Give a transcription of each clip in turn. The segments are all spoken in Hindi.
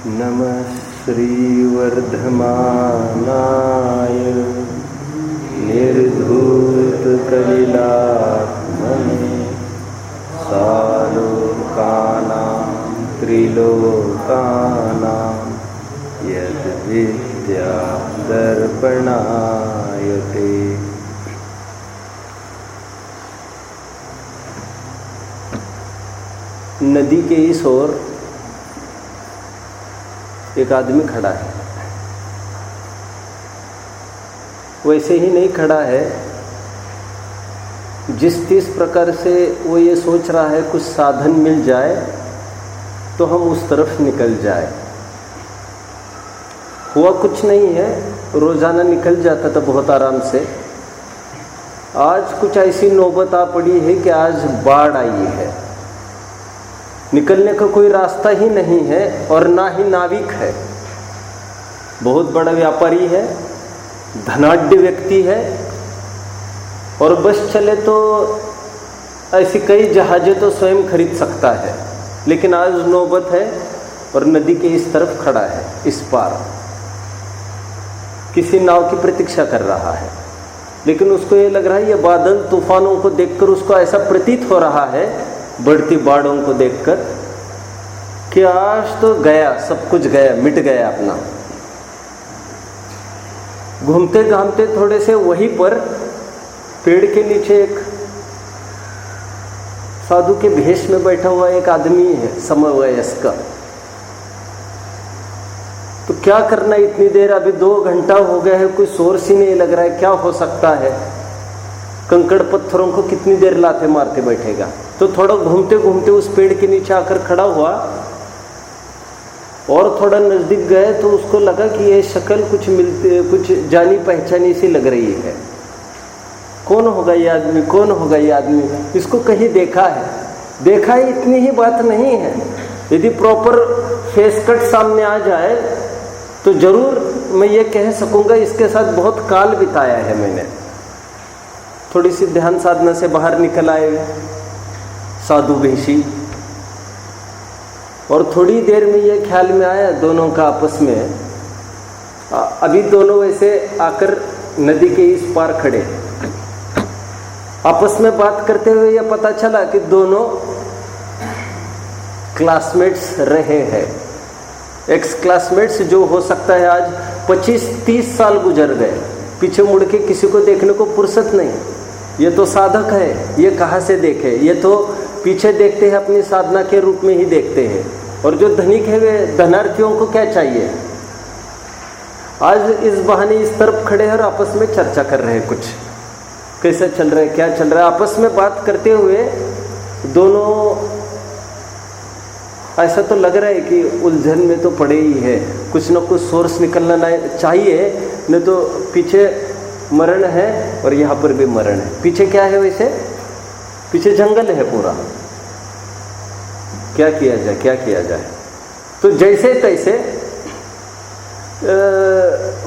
नमः श्रीवर्धमानाय निर्धूतकलिलात्मने सालोकानां त्रिलोकानां यद्विद्या दर्पणायते। नदी के इस ओर एक आदमी खड़ा है। वैसे ही नहीं खड़ा है, जिस प्रकार से वो ये सोच रहा है कुछ साधन मिल जाए तो हम उस तरफ निकल जाए। हुआ कुछ नहीं है, रोजाना निकल जाता था बहुत आराम से। आज कुछ ऐसी नौबत आ पड़ी है कि आज बाढ़ आई है, निकलने का कोई रास्ता ही नहीं है और ना ही नाविक है। बहुत बड़ा व्यापारी है, धनाढ्य व्यक्ति है और बस चले तो ऐसी कई जहाजें तो स्वयं खरीद सकता है, लेकिन आज नौबत है और नदी के इस तरफ खड़ा है। इस पार किसी नाव की प्रतीक्षा कर रहा है, लेकिन उसको ये लग रहा है, ये बादल तूफानों को देखकर उसको ऐसा प्रतीत हो रहा है, बढ़ती बाढ़ों को देखकर, कि आज तो गया, सब कुछ गया, मिट गया अपना। घूमते घामते थोड़े से वहीं पर पेड़ के नीचे एक साधु के भेष में बैठा हुआ एक आदमी है, समवयस्क। तो क्या करना इतनी देर, अभी 2 घंटा हो गया है, कोई सोर्स ही नहीं लग रहा है, क्या हो सकता है। कंकड़ पत्थरों को कितनी देर लाते मारते बैठेगा। तो थोड़ा घूमते घूमते उस पेड़ के नीचे आकर खड़ा हुआ और थोड़ा नजदीक गए तो उसको लगा कि यह शक्ल कुछ जानी पहचानी सी लग रही है। कौन होगा ये आदमी, कौन होगा ये आदमी, इसको कहीं देखा है, देखा है, इतनी ही बात नहीं है। यदि प्रॉपर फेस कट सामने आ जाए तो जरूर मैं ये कह सकूंगा इसके साथ बहुत काल बिताया है मैंने। थोड़ी सी ध्यान साधना से बाहर निकल आए साधु भेषी, और थोड़ी देर में ये ख्याल में आया दोनों का आपस में, अभी दोनों वैसे आकर नदी के इस पार खड़े आपस में बात करते हुए यह पता चला कि दोनों क्लासमेट्स रहे हैं। एक्स क्लासमेट्स जो हो सकता है आज 25-30 साल गुजर गए, पीछे मुड़ के किसी को देखने को फुर्सत नहीं। ये तो साधक है, ये कहाँ से देखे, ये तो पीछे देखते हैं, अपनी साधना के रूप में ही देखते हैं। और जो धनिक है वे धनार्थियों को क्या चाहिए। आज इस बहाने इस तरफ खड़े हैं और आपस में चर्चा कर रहे हैं, कुछ कैसा चल रहा है, क्या चल रहा है, आपस में बात करते हुए दोनों ऐसा तो लग रहा है कि उलझन में तो पड़े ही है, कुछ ना कुछ सोर्स निकलना चाहिए, नहीं तो पीछे मरण है और यहाँ पर भी मरण है। पीछे क्या है, वैसे पीछे जंगल है पूरा, क्या किया जाए, क्या किया जाए। तो जैसे तैसे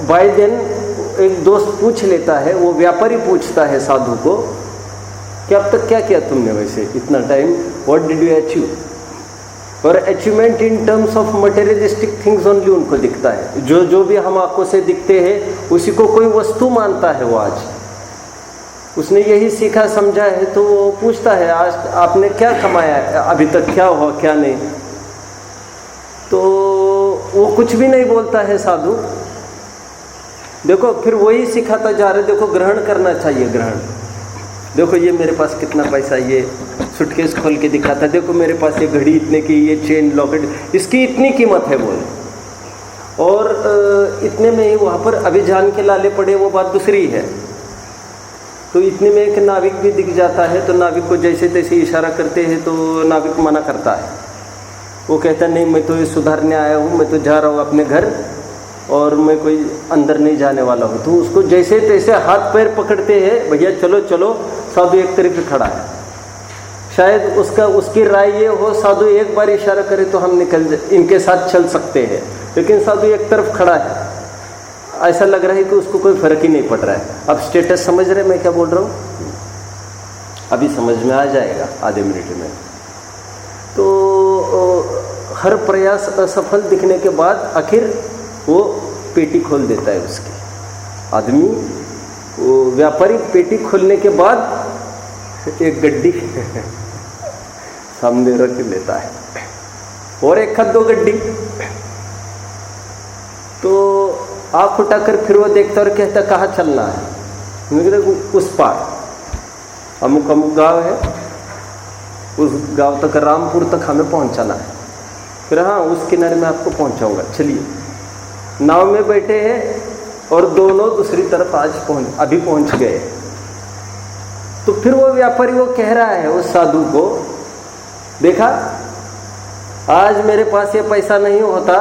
बाय दिन एक दोस्त पूछ लेता है, वो व्यापारी पूछता है साधु को कि अब तक क्या किया तुमने, वैसे इतना time, what did you achieve. और achievement in terms of materialistic things only उनको दिखता है। जो भी हम आंखों से दिखते हैं उसी को कोई वस्तु मानता है वो। आज उसने यही सीखा समझा है, तो वो पूछता है आज आपने क्या कमाया है, अभी तक क्या हुआ क्या नहीं। तो वो कुछ भी नहीं बोलता है साधु। देखो फिर वही सिखाता जा रहे, देखो ग्रहण करना चाहिए, ग्रहण। देखो ये मेरे पास कितना पैसा, ये सूटकेस खोल के दिखाता, देखो मेरे पास ये घड़ी इतने की, ये चेन लॉकेट, इसकी इतनी कीमत है बोले। और इतने में ही वहाँ पर अभी जान के लाले पड़े, वो बात दूसरी है। तो इतने में एक नाविक भी दिख जाता है, तो नाविक को जैसे तैसे इशारा करते हैं तो नाविक मना करता है। वो कहता नहीं, मैं तो ये सुधारने आया हूँ, मैं तो जा रहा हूँ अपने घर और मैं कोई अंदर नहीं जाने वाला हूँ। तो उसको जैसे तैसे हाथ पैर पकड़ते हैं, भैया चलो चलो। साधु एक तरफ खड़ा है, शायद उसकी राय ये हो साधु एक बार इशारा करे तो हम इनके साथ चल सकते हैं, लेकिन साधु एक तरफ खड़ा है, ऐसा लग रहा है कि उसको कोई फर्क ही नहीं पड़ रहा है। अब स्टेटस समझ रहे मैं क्या बोल रहा हूँ, अभी समझ में आ जाएगा आधे मिनट में। तो हर प्रयास असफल दिखने के बाद आखिर वो पेटी खोल देता है उसकी। आदमी वो व्यापारी पेटी खोलने के बाद एक गड्डी सामने रख लेता है और एक खत दो गड्डी। तो आँख उठाकर फिर वो देखता और कहता कहाँ चलना है? मुझे उस पार अमुक अमुक गांव है, उस गांव तक रामपुर तक हमें पहुंचाना है। फिर हाँ उस किनारे में आपको पहुंचाऊंगा, चलिए। नाव में बैठे हैं और दोनों दूसरी तरफ अभी पहुंच गए। तो फिर वो व्यापारी वो कह रहा है उस साधु को, देखा आज मेरे पास ये पैसा नहीं होता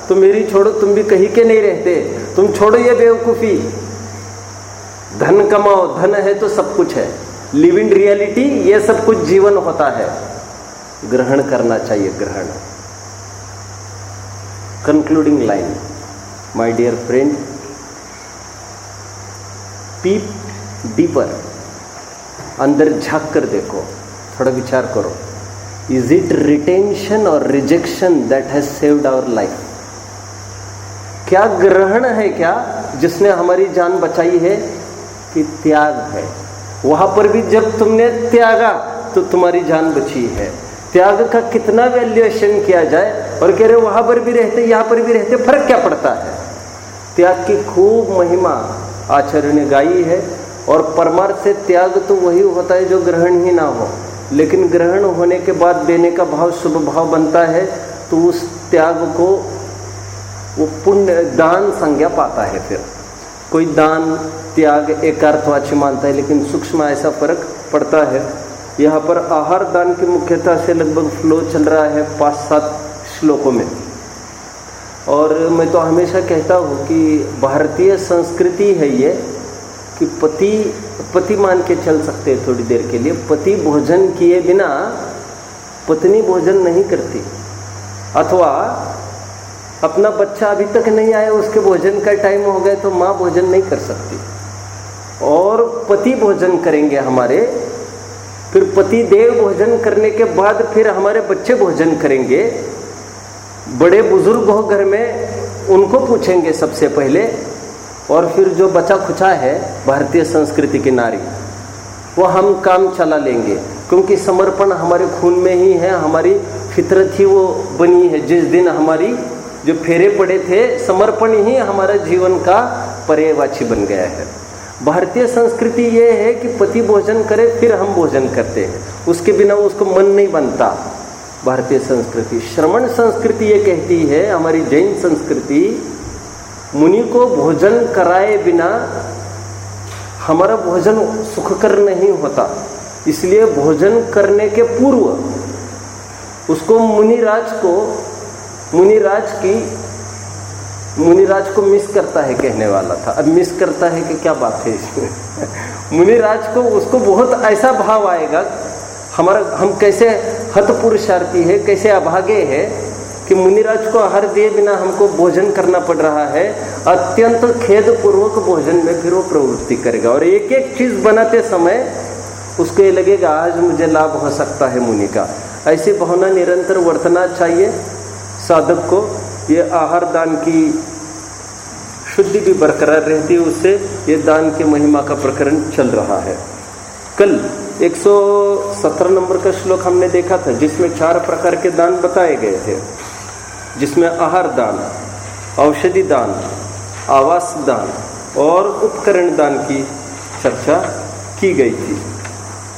तो मेरी छोड़ो, तुम भी कहीं के नहीं रहते, तुम छोड़ो ये बेवकूफ़ी। धन कमाओ, धन है तो सब कुछ है, लिव इन रियलिटी, ये सब कुछ जीवन होता है, ग्रहण करना चाहिए, ग्रहण। Concluding line, my dear friend, peep deeper, अंदर झांक कर देखो, थोड़ा विचार करो। इज इट रिटेंशन और rejection that has saved our life? क्या ग्रहण है क्या जिसने हमारी जान बचाई है, कि त्याग है? वहां पर भी जब तुमने त्यागा तो तुम्हारी जान बची है। त्याग का कितना वैल्यूएशन किया जाए, और कह रहे वहां पर भी रहते यहाँ पर भी रहते, फर्क क्या पड़ता है? त्याग की खूब महिमा आचार्य ने गाई है। और परमार्थ से त्याग तो वही होता है जो ग्रहण ही ना हो, लेकिन ग्रहण होने के बाद देने का भाव शुभ भाव बनता है, तो उस त्याग को वो पुण्य दान संज्ञा पाता है। फिर कोई दान त्याग एक अर्थवाची मानता है, लेकिन सूक्ष्म ऐसा फर्क पड़ता है। यहाँ पर आहार दान की मुख्यता से लगभग फ्लो चल रहा है 5-7 श्लोकों में। और मैं तो हमेशा कहता हूँ कि भारतीय संस्कृति है ये, कि पति मान के चल सकते हैं थोड़ी देर के लिए। पति भोजन किए बिना पत्नी भोजन नहीं करती, अथवा अपना बच्चा अभी तक नहीं आया, उसके भोजन का टाइम हो गया तो माँ भोजन नहीं कर सकती, और पति भोजन करेंगे हमारे। फिर पति देव भोजन करने के बाद फिर हमारे बच्चे भोजन करेंगे। बड़े बुजुर्ग हो घर में, उनको पूछेंगे सबसे पहले, और फिर जो बचा खुचा है भारतीय संस्कृति की नारी, वो हम काम चला लेंगे, क्योंकि समर्पण हमारे खून में ही है, हमारी फितरत ही वो बनी है। जिस दिन हमारी जो फेरे पड़े थे, समर्पण ही हमारा जीवन का पर्यायवाची बन गया है। भारतीय संस्कृति ये है कि पति भोजन करे फिर हम भोजन करते हैं, उसके बिना उसको मन नहीं बनता। भारतीय संस्कृति, श्रमण संस्कृति ये कहती है, हमारी जैन संस्कृति, मुनि को भोजन कराए बिना हमारा भोजन सुखकर नहीं होता। इसलिए भोजन करने के पूर्व उसको मुनिराज को मिस करता है, कहने वाला था, अब मिस करता है कि क्या बात है इसमें। मुनिराज को उसको बहुत ऐसा भाव आएगा, हम कैसे हतपुरुषार्थी है, कैसे अभागे है कि मुनिराज को आहार दिए बिना हमको भोजन करना पड़ रहा है। अत्यंत खेद पूर्वक भोजन में फिर वो प्रवृत्ति करेगा, और एक एक चीज बनाते समय उसको ये लगेगा आज मुझे लाभ हो सकता है मुनि का। ऐसी भावना निरंतर वर्तना चाहिए साधक को। ये आहार दान की शुद्धि भी बरकरार रहती है, उससे ये दान के महिमा का प्रकरण चल रहा है। कल 117 नंबर का श्लोक हमने देखा था, जिसमें 4 प्रकार के दान बताए गए थे, जिसमें आहार दान, औषधि दान, आवास दान और उपकरण दान की चर्चा की गई थी।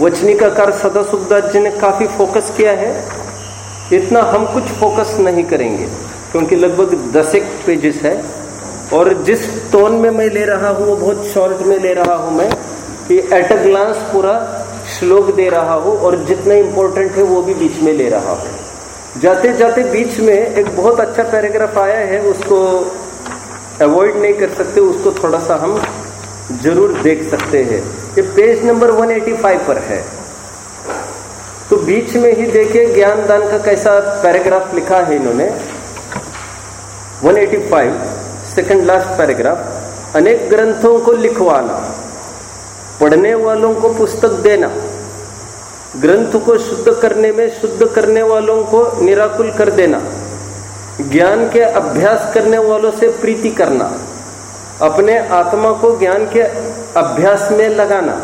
वचनिकाकार सदासुखदास जी ने काफ़ी फोकस किया है, इतना हम कुछ फोकस नहीं करेंगे क्योंकि लगभग 10 पेजेस है, और जिस टोन में मैं ले रहा हूँ वो बहुत शॉर्ट में ले रहा हूँ मैं, कि एट अ ग्लांस पूरा श्लोक दे रहा हूँ, और जितना इम्पोर्टेंट है वो भी बीच में ले रहा हूँ। जाते जाते बीच में एक बहुत अच्छा पैराग्राफ आया है, उसको अवॉइड नहीं कर सकते, उसको थोड़ा सा हम जरूर देख सकते हैं। ये पेज नंबर 185 पर है, तो बीच में ही देखिए ज्ञान दान का कैसा पैराग्राफ लिखा है इन्होंने। 185 सेकंड लास्ट पैराग्राफ। अनेक ग्रंथों को लिखवाना, पढ़ने वालों को पुस्तक देना, ग्रंथ को शुद्ध करने में शुद्ध करने वालों को निराकुल कर देना, ज्ञान के अभ्यास करने वालों से प्रीति करना, अपने आत्मा को ज्ञान के अभ्यास में लगाना,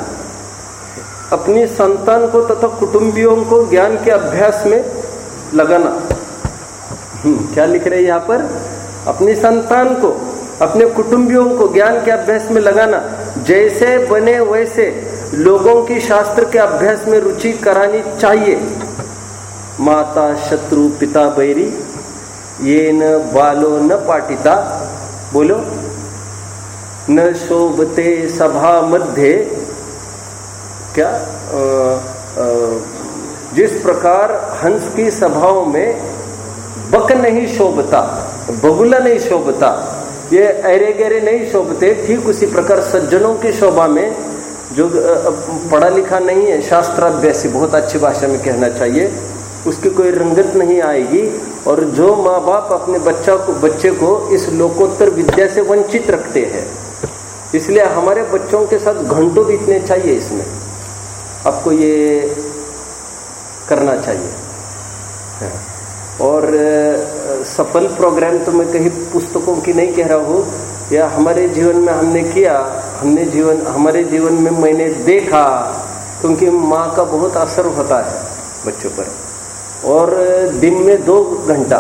अपनी संतान को तथा कुटुंबियों को ज्ञान के अभ्यास में लगाना। क्या लिख रहे हैं यहाँ पर? अपनी संतान को, अपने कुटुंबियों को ज्ञान के अभ्यास में लगाना, जैसे बने वैसे लोगों की शास्त्र के अभ्यास में रुचि करानी चाहिए। माता शत्रु पिता बैरी ये न बालो न पाटिता, बोलो, न शोभते सभा मध्य, क्या जिस प्रकार हंस की सभाओं में बक नहीं शोभता, बगुला नहीं शोभता, ये ऐरे गहरे नहीं शोभते, ठीक उसी प्रकार सज्जनों की शोभा में जो पढ़ा लिखा नहीं है, शास्त्राभ्यासी, बहुत अच्छी भाषा में कहना चाहिए, उसकी कोई रंगत नहीं आएगी। और जो माँ बाप अपने बच्चे को इस लोकोत्तर विद्या से वंचित रखते हैं, इसलिए हमारे बच्चों के साथ घंटों बीतने चाहिए, इसमें आपको ये करना चाहिए। और सफल प्रोग्राम तो मैं कहीं पुस्तकों की नहीं कह रहा हूँ, या हमारे जीवन में हमने किया, हमारे जीवन में मैंने देखा, क्योंकि माँ का बहुत असर होता है बच्चों पर। और दिन में 2 घंटा,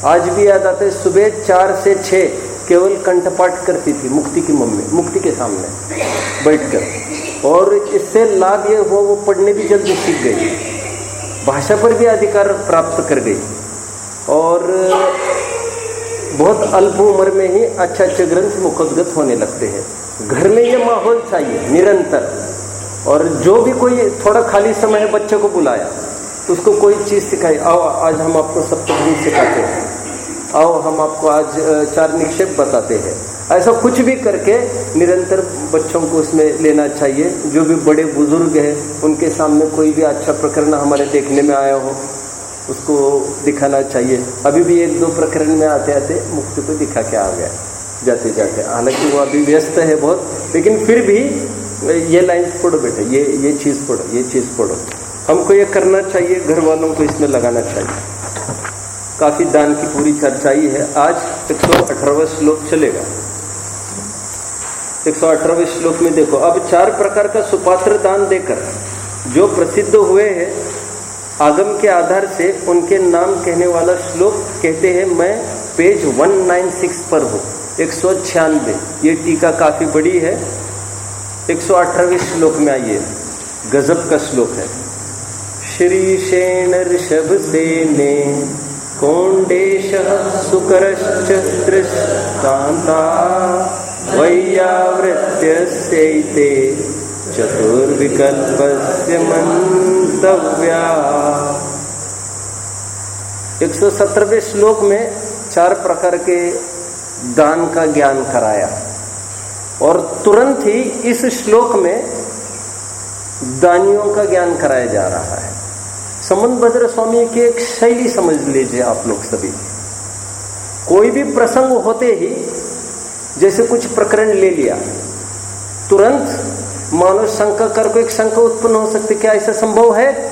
आज भी याद आता है, सुबह 4 से 6 केवल कंठपाठ करती थी मुक्ति की मम्मी, मुक्ति के सामने बैठकर, और इससे लाभ ये हुआ वो पढ़ने भी जल्दी सीख गई, भाषा पर भी अधिकार प्राप्त कर गई, और बहुत अल्प उम्र में ही अच्छे अच्छे ग्रंथ मुखगत होने लगते हैं। घर में ये माहौल चाहिए निरंतर। और जो भी कोई थोड़ा खाली समय है, बच्चे को बुलाया, तो उसको कोई चीज़ सिखाई, आओ आज हम आपको सप्तपदी सिखाते हैं, आओ हम आपको आज 4 निक्षेप बताते हैं, ऐसा कुछ भी करके निरंतर बच्चों को उसमें लेना चाहिए। जो भी बड़े बुजुर्ग हैं, उनके सामने कोई भी अच्छा प्रकरण हमारे देखने में आया हो, उसको दिखाना चाहिए। अभी भी 1-2 प्रकरण में आते आते मुक्ति को दिखा के आ गया जाते जाते, हालांकि वो अभी व्यस्त है बहुत, लेकिन फिर भी ये लाइन पढ़ो बेटा, ये चीज़ पढ़ो, ये चीज़ पढ़ो। हमको ये करना चाहिए, घर वालों को इसमें लगाना चाहिए। काफ़ी दान की पूरी चर्चा ही है। आज 118वां श्लोक चलेगा। 118वें श्लोक में देखो, अब 4 प्रकार का सुपात्र दान देकर जो प्रसिद्ध हुए हैं आगम के आधार से, उनके नाम कहने वाला श्लोक कहते हैं, मैं पेज 196 पर हूँ, 196। ये टीका काफ़ी बड़ी है। 118वें श्लोक में आइए, गजब का श्लोक है। श्री शेण ऋषभ सेने कौंडेश सुकरश्च दृष्टान्ता वैयावृत्य सेते चतुर्विकल्पस्य मंतव्या। 117वें श्लोक में 4 प्रकार के दान का ज्ञान कराया, और तुरंत ही इस श्लोक में दानियों का ज्ञान कराया जा रहा है। संबंध भद्र स्वामी की एक शैली समझ लीजिए आप लोग सभी। कोई भी प्रसंग होते ही, जैसे कुछ प्रकरण ले लिया, तुरंत मानो शंका कर को एक शंका उत्पन्न हो सकती, क्या ऐसा संभव है?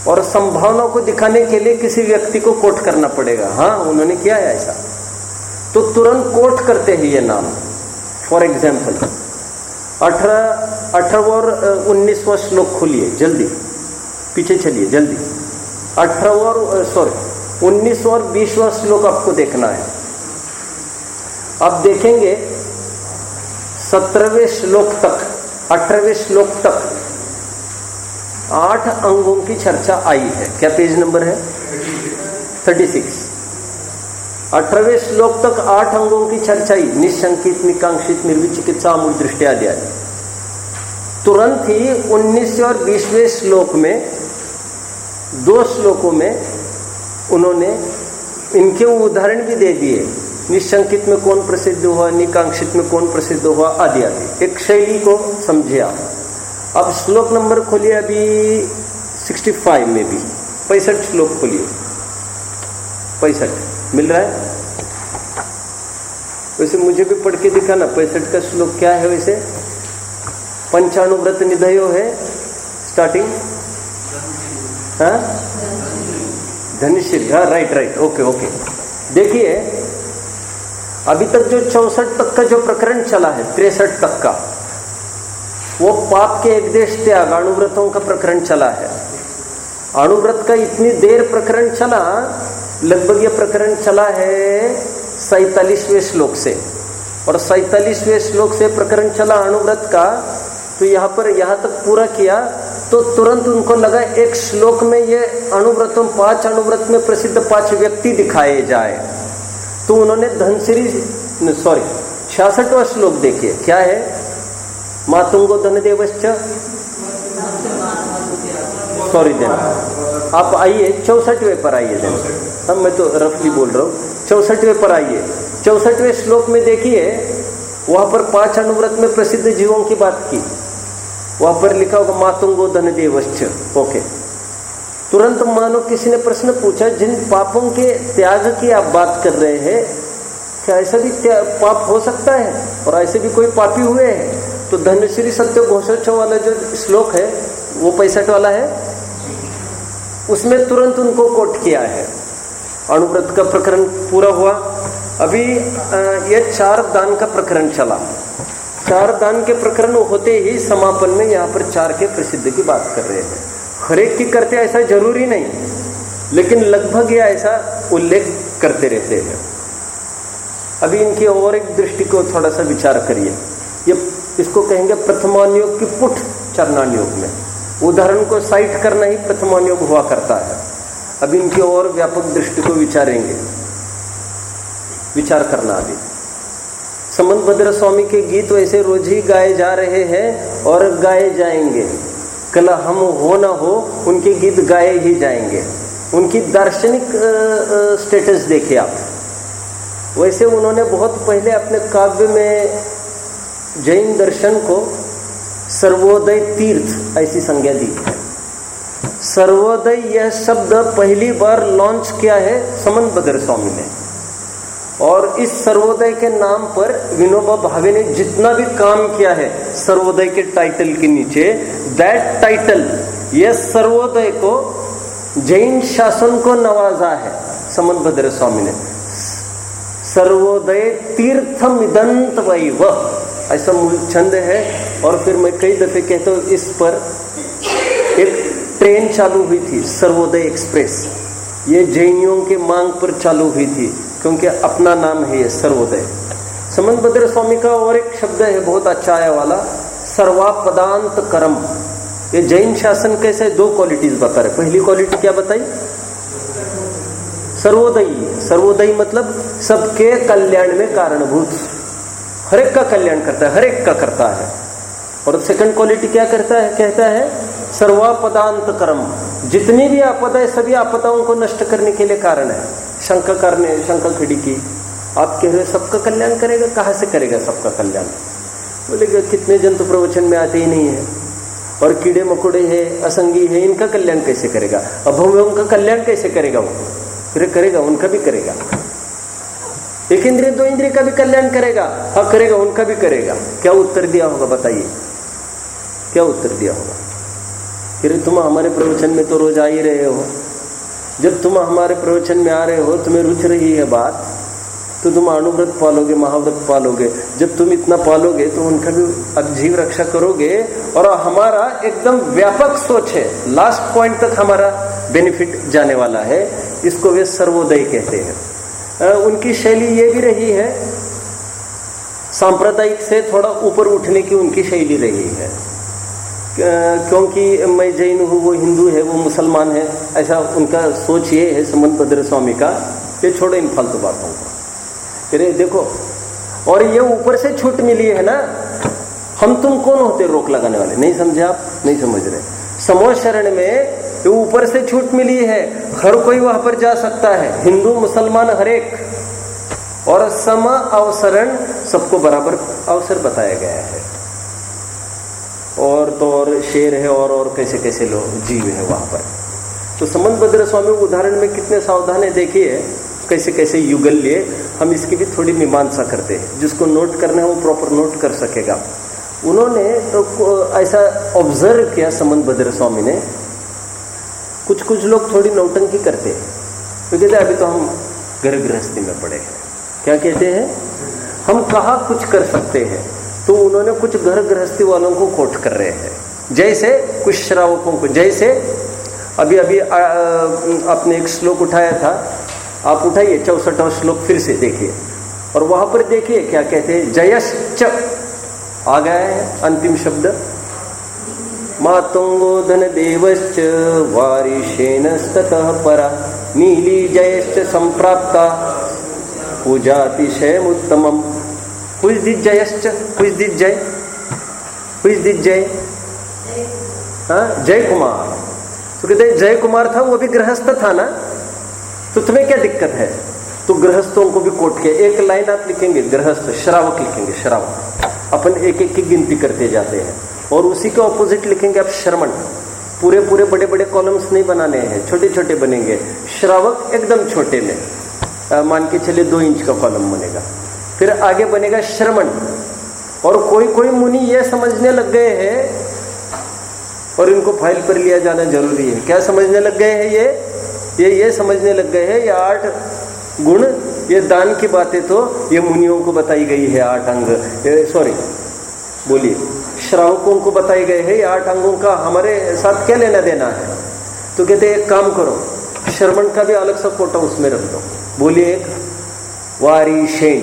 और संभावना को दिखाने के लिए किसी व्यक्ति को कोट करना पड़ेगा, हाँ उन्होंने किया है ऐसा, तो तुरंत कोट करते हैं ये नाम। फॉर एग्जाम्पल 18वां और 19वां श्लोक खोलिए, जल्दी पीछे चलिए जल्दी। 19वां और 20वां श्लोक आपको देखना है। आप देखेंगे 17वें श्लोक तक, 18वें श्लोक तक 8 अंगों की चर्चा आई है। क्या पेज नंबर है? 36। 18वें श्लोक तक 8 अंगों की चर्चा ही, निशंकित, निकांक्षित, निर्विचिकित्सा, अमूल दृष्टि आदि आदि। तुरंत ही 19वें और 20वें श्लोक में 2 श्लोकों में उन्होंने इनके उदाहरण भी दे दिए। निशंकित में कौन प्रसिद्ध हुआ, निकांक्षित में कौन प्रसिद्ध हुआ, आदि आदि। एक शैली को समझे आप। अब श्लोक नंबर खोलिए, अभी 65 में भी 65 श्लोक खोलिए। 65 मिल रहा है? वैसे मुझे भी पढ़ के दिखाना 65 का श्लोक क्या है। वैसे पंचानुव्रत निधयो है स्टार्टिंग, हाँ, धनशील, हाँ राइट, ओके। देखिए अभी तक जो 64 तक का जो प्रकरण चला है, 63 तक का, वो पाप के एक देश त्याग अणुव्रतों का प्रकरण चला है। अणुव्रत का इतनी देर प्रकरण चला, लगभग ये प्रकरण चला है 47वें श्लोक से, और 47वें श्लोक से प्रकरण चला अणुव्रत का। तो यहाँ तक पूरा किया तो तुरंत उनको लगा एक श्लोक में ये अणुव्रतों 5 अणुव्रत में प्रसिद्ध 5 व्यक्ति दिखाए जाए। तो उन्होंने धनसिरी 66वां श्लोक देखिए, क्या है? मातुंगो धनदेवश्च, देन आप आइए 64वें पर आइए देन, अब मैं तो रफली बोल रहा हूँ, 64वें पर आइए। 64वें श्लोक में देखिए, वहां पर 5 अणुव्रत में प्रसिद्ध जीवों की बात की, वहां पर लिखा होगा मातुंगो धनदेवश्च। ओके, तुरंत मानो किसी ने प्रश्न पूछा, जिन पापों के त्याग की आप बात कर रहे हैं, क्या ऐसा भी पाप हो सकता है? और ऐसे भी कोई पापी हुए हैं? तो धनश्री सत्य घोषोत्सव वाला जो श्लोक है वो 65 वाला है, उसमें तुरंत उनको कोट किया है। अणुव्रत का प्रकरण पूरा हुआ। अभी ये 4 दान का प्रकरण चला। 4 दान के प्रकरण होते ही समापन में यहाँ पर 4 के प्रसिद्ध की बात कर रहे हैं। हर एक की करते ऐसा जरूरी नहीं, लेकिन लगभग ये ऐसा उल्लेख करते रहते हैं। अभी इनकी और एक दृष्टि को थोड़ा सा विचार करिए। ये इसको कहेंगे प्रथमानुयोग की पुट चरणानुयोग में। उदाहरण को साइट करना ही प्रथमानुयोग हुआ करता है। अभी इनकी और व्यापक दृष्टि को विचारेंगे, विचार करना। अभी समंत भद्र स्वामी के गीत वैसे रोज ही गाए जा रहे हैं और गाए जाएंगे। कल हम हो ना हो, उनके गीत गाए ही जाएंगे। उनकी दार्शनिक स्टेटस देखिए आप। वैसे उन्होंने बहुत पहले अपने काव्य में जैन दर्शन को सर्वोदय तीर्थ ऐसी संज्ञा दी है। सर्वोदय यह शब्द पहली बार लॉन्च किया है समंत भद्र स्वामी ने, और इस सर्वोदय के नाम पर विनोबा भावे ने जितना भी काम किया है सर्वोदय के टाइटल के नीचे, दैट टाइटल, यह सर्वोदय को जैन शासन को नवाजा है समंत भद्र स्वामी ने। सर्वोदय तीर्थम इदंत वैव, ऐसा मूल छंद है। और फिर मैं कई दफे कहता हूँ, इस पर एक ट्रेन चालू हुई थी, सर्वोदय एक्सप्रेस। ये जैनियों के मांग पर चालू हुई थी, क्योंकि अपना नाम है ये सर्वोदय। समंत भद्र स्वामी का और एक शब्द है बहुत अच्छा आया वाला, सर्वापदांत करम। ये जैन शासन कैसे 2 क्वालिटीज बता रहे। पहली क्वालिटी क्या बताई? सर्वोदयी। सर्वोदयी मतलब सबके कल्याण में कारणभूत, हर एक का कल्याण करता है, हर एक का करता है। और सेकंड क्वालिटी क्या करता है? कहता है सर्वापदांत कर्म, जितनी भी आपदा है सभी आपदाओं को नष्ट करने के लिए कारण है। शंका करने, शंका खड़ी की, आप कह रहे सबका कल्याण करेगा, कहाँ से करेगा सबका कल्याण? बोलेगा कितने जंतु प्रवचन में आते ही नहीं है, और कीड़े मकोड़े हैं, असंगी है, इनका कल्याण कैसे करेगा? अभव्यों का कल्याण कैसे करेगा? वो फिर करेगा, उनका भी करेगा। 1 इंद्रिय 2 इंद्रिय का भी कल्याण करेगा, हाँ करेगा, उनका भी करेगा। क्या उत्तर दिया होगा बताइए? क्या उत्तर दिया होगा? फिर तुम हमारे प्रवचन में तो रोज आ ही रहे हो, जब तुम हमारे प्रवचन में आ रहे हो, तुम्हें रुच रही है बात, तो तुम अणुव्रत पालोगे, महाव्रत पालोगे। जब तुम इतना पालोगे तो उनका भी अब जीव रक्षा करोगे। और हमारा एकदम व्यापक सोच है, लास्ट पॉइंट तक हमारा बेनिफिट जाने वाला है। इसको वे सर्वोदय कहते हैं। उनकी शैली ये भी रही है, सांप्रदायिक से थोड़ा ऊपर उठने की उनकी शैली रही है। क्योंकि मैं जैन हूँ, वो हिंदू है, वो मुसलमान है, ऐसा उनका सोच ये है समंत भद्र स्वामी का। ये छोड़ो इन फालतू बातों को। फिर देखो, और ये ऊपर से छूट मिली है ना, हम तुम कौन होते रोक लगाने वाले? नहीं समझे आप? नहीं समझ रहे। समो शरण में ये ऊपर से छूट मिली है, हर कोई वहां पर जा सकता है, हिंदू मुसलमान हर एक। और सम अवसरण, सबको बराबर अवसर बताया गया है। और तो और शेर है, और कैसे कैसे लोग जीव है वहां पर। तो समंत भद्र स्वामी उदाहरण में कितने सावधान है, देखिए कैसे कैसे युगल लिए। हम इसकी भी थोड़ी मीमांसा करते हैं, जिसको नोट करना है वो प्रॉपर नोट कर सकेगा। उन्होंने तो ऐसा ऑब्जर्व किया समंत भद्र स्वामी ने, कुछ कुछ लोग थोड़ी नौटंकी करते हैं। तो कहते अभी तो हम घर गृहस्थी में पड़े हैं। क्या कहते हैं? हम कहाँ कुछ कर सकते हैं। तो उन्होंने कुछ घर गृहस्थी वालों को कोट कर रहे हैं, जैसे कुछ श्रावकों को। जैसे अभी आपने एक श्लोक उठाया था, आप उठाइए 64वां श्लोक फिर से देखिए, और वहां पर देखिए क्या कहते हैं। जयश्च आ गया है अंतिम शब्द। मातंगो धन देवश्च वारिशेनस्ततः परा नीली जयश्च संप्राप्ता पूजातिशय उत्तमम। Who is this जयश्च? Who is this जय? Who is this जय? हाँ, जय कुमार। तो कहते हैं जय कुमार था, वो भी गृहस्थ था ना, तो तुम्हें क्या दिक्कत है? तो गृहस्थों को भी कोट किया। एक लाइन आप लिखेंगे गृहस्थ, श्रावक लिखेंगे, श्रावक। अपन एक एक की गिनती करते जाते हैं, और उसी के ऑपोजिट लिखेंगे आप श्रमण। पूरे पूरे बड़े बड़े कॉलम्स नहीं बनाने हैं, छोटे छोटे बनेंगे। श्रावक एकदम छोटे में, मान के चलिए 2 इंच का कॉलम बनेगा। फिर आगे बनेगा श्रमण। और कोई कोई मुनि ये समझने लग गए हैं, और इनको फाइल पर लिया जाना जरूरी है। क्या समझने लग गए हैं? ये समझने लग गए हैं, ये 8 गुण, ये दान की बातें तो ये मुनियों को बताई गई है। 8 अंग, सॉरी बोलिए, श्रावकों को बताए गए हैं। ये 8 अंगों का हमारे साथ क्या लेना देना है? तो कहते हैं एक काम करो, श्रवण का भी अलग सा कोटा उसमें रख दो। बोलिए एक वारिशेन।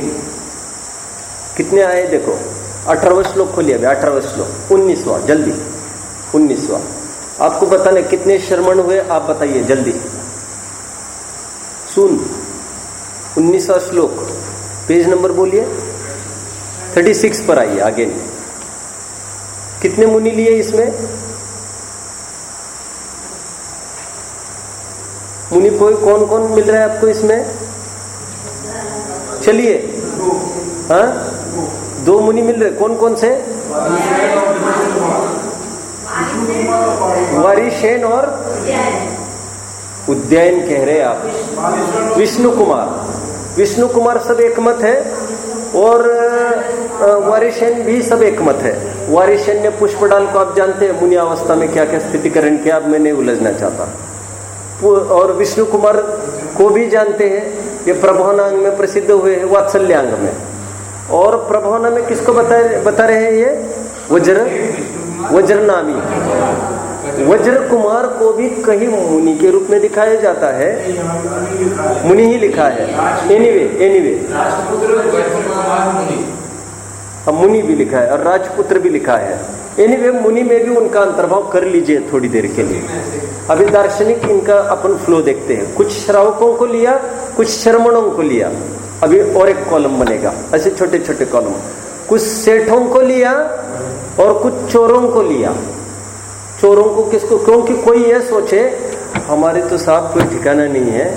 कितने आए देखो, 18वां श्लोक खोलिए अभी, 18वां श्लोक, 19वां, जल्दी 19वां। आपको बताने कितने श्रमण हुए, आप बताइए जल्दी। सुन, 19वां श्लोक, पेज नंबर बोलिए, 36 पर आइए आगे। कितने मुनि लिए इसमें? मुनि कोई कौन कौन मिल रहा है आपको इसमें? चलिए, हाँ 2 मुनि मिल रहे। कौन कौन से? वारिशेन और उद्यायन कह रहे आप। विष्णु कुमार सब एक मत है, और वारिशेन भी सब एक मत है। वारिशेन ने पुष्पडाल को आप जानते हैं मुनि अवस्था में क्या क्या स्थितिकरण किया, अब मैं नहीं उलझना चाहता। और विष्णु कुमार को भी जानते हैं, ये प्रभोनांग में प्रसिद्ध हुए हैं, वात्सल्याअंग में। और प्रभोना में किसको बता रहे हैं? ये वज्रनामी। वज्र कुमार को भी कहीं मुनि के रूप में दिखाया जाता है, मुनि ही लिखा है। एनीवे मुनि भी लिखा है और राजपुत्र भी लिखा है। एनीवे मुनि में भी उनका अंतर्भाव कर लीजिए थोड़ी देर के लिए। अभी दार्शनिक इनका अपन फ्लो देखते हैं। कुछ श्रावकों को लिया, कुछ श्रमणों को लिया। अभी और एक कॉलम बनेगा, ऐसे छोटे छोटे कॉलम। कुछ सेठों को लिया और कुछ चोरों को लिया। चोरों को किसको? क्योंकि कोई ये सोचे हमारे तो साहब कोई ठिकाना नहीं है,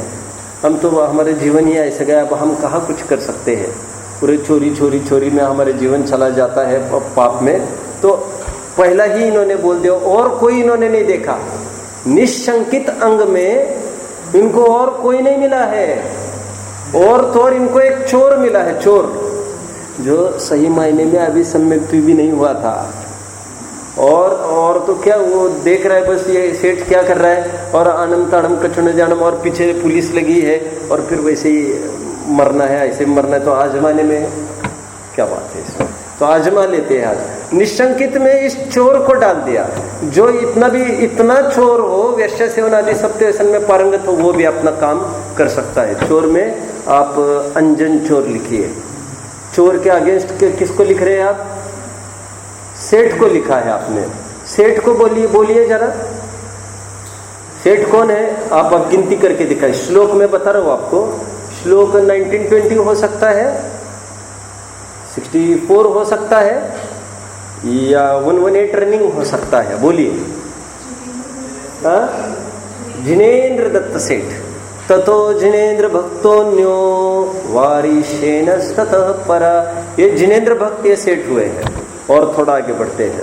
हम तो हमारे जीवन ही ऐसे गया, अब हम कहाँ कुछ कर सकते हैं। पूरे चोरी में हमारे जीवन चला जाता है पाप में। तो पहला ही इन्होंने बोल दिया, और कोई इन्होंने नहीं देखा। निशंकित अंग में इनको और कोई नहीं मिला है, और तो और इनको एक चोर मिला है, चोर जो सही मायने में अभी सम्यक भी नहीं हुआ था। और तो क्या वो देख रहा है बस ये सेठ क्या कर रहा है, और आनम ताड़म कचुन जानम, और पीछे पुलिस लगी है, और फिर वैसे ही मरना है, ऐसे मरना है। तो आजमाने में क्या बात है इसमें, तो आजमा लेते हैं आज। निशंकित में इस चोर को डाल दिया। जो इतना चोर हो, वैश्य सेवन आदि सप्तव्यसन में पारंगत हो, वो भी अपना काम कर सकता है। चोर में आप अंजन चोर लिखिए। चोर के अगेंस्ट किसको लिख रहे हैं आप? सेठ को लिखा है आपने। सेठ को बोलिए जरा, सेठ कौन है? आप अब गिनती करके दिखाए। श्लोक में बता रहा हूं आपको। श्लोक 1920 हो सकता है, 64 हो सकता है, या 118 रनिंग हो सकता है। बोलिए। जिनेन्द्र दत्त सेठ। ततो जिनेन्द्र भक्तोन्यो वारिशेन ततः परा। ये जिनेन्द्र भक्त ये सेठ हुए हैं। और थोड़ा आगे बढ़ते हैं।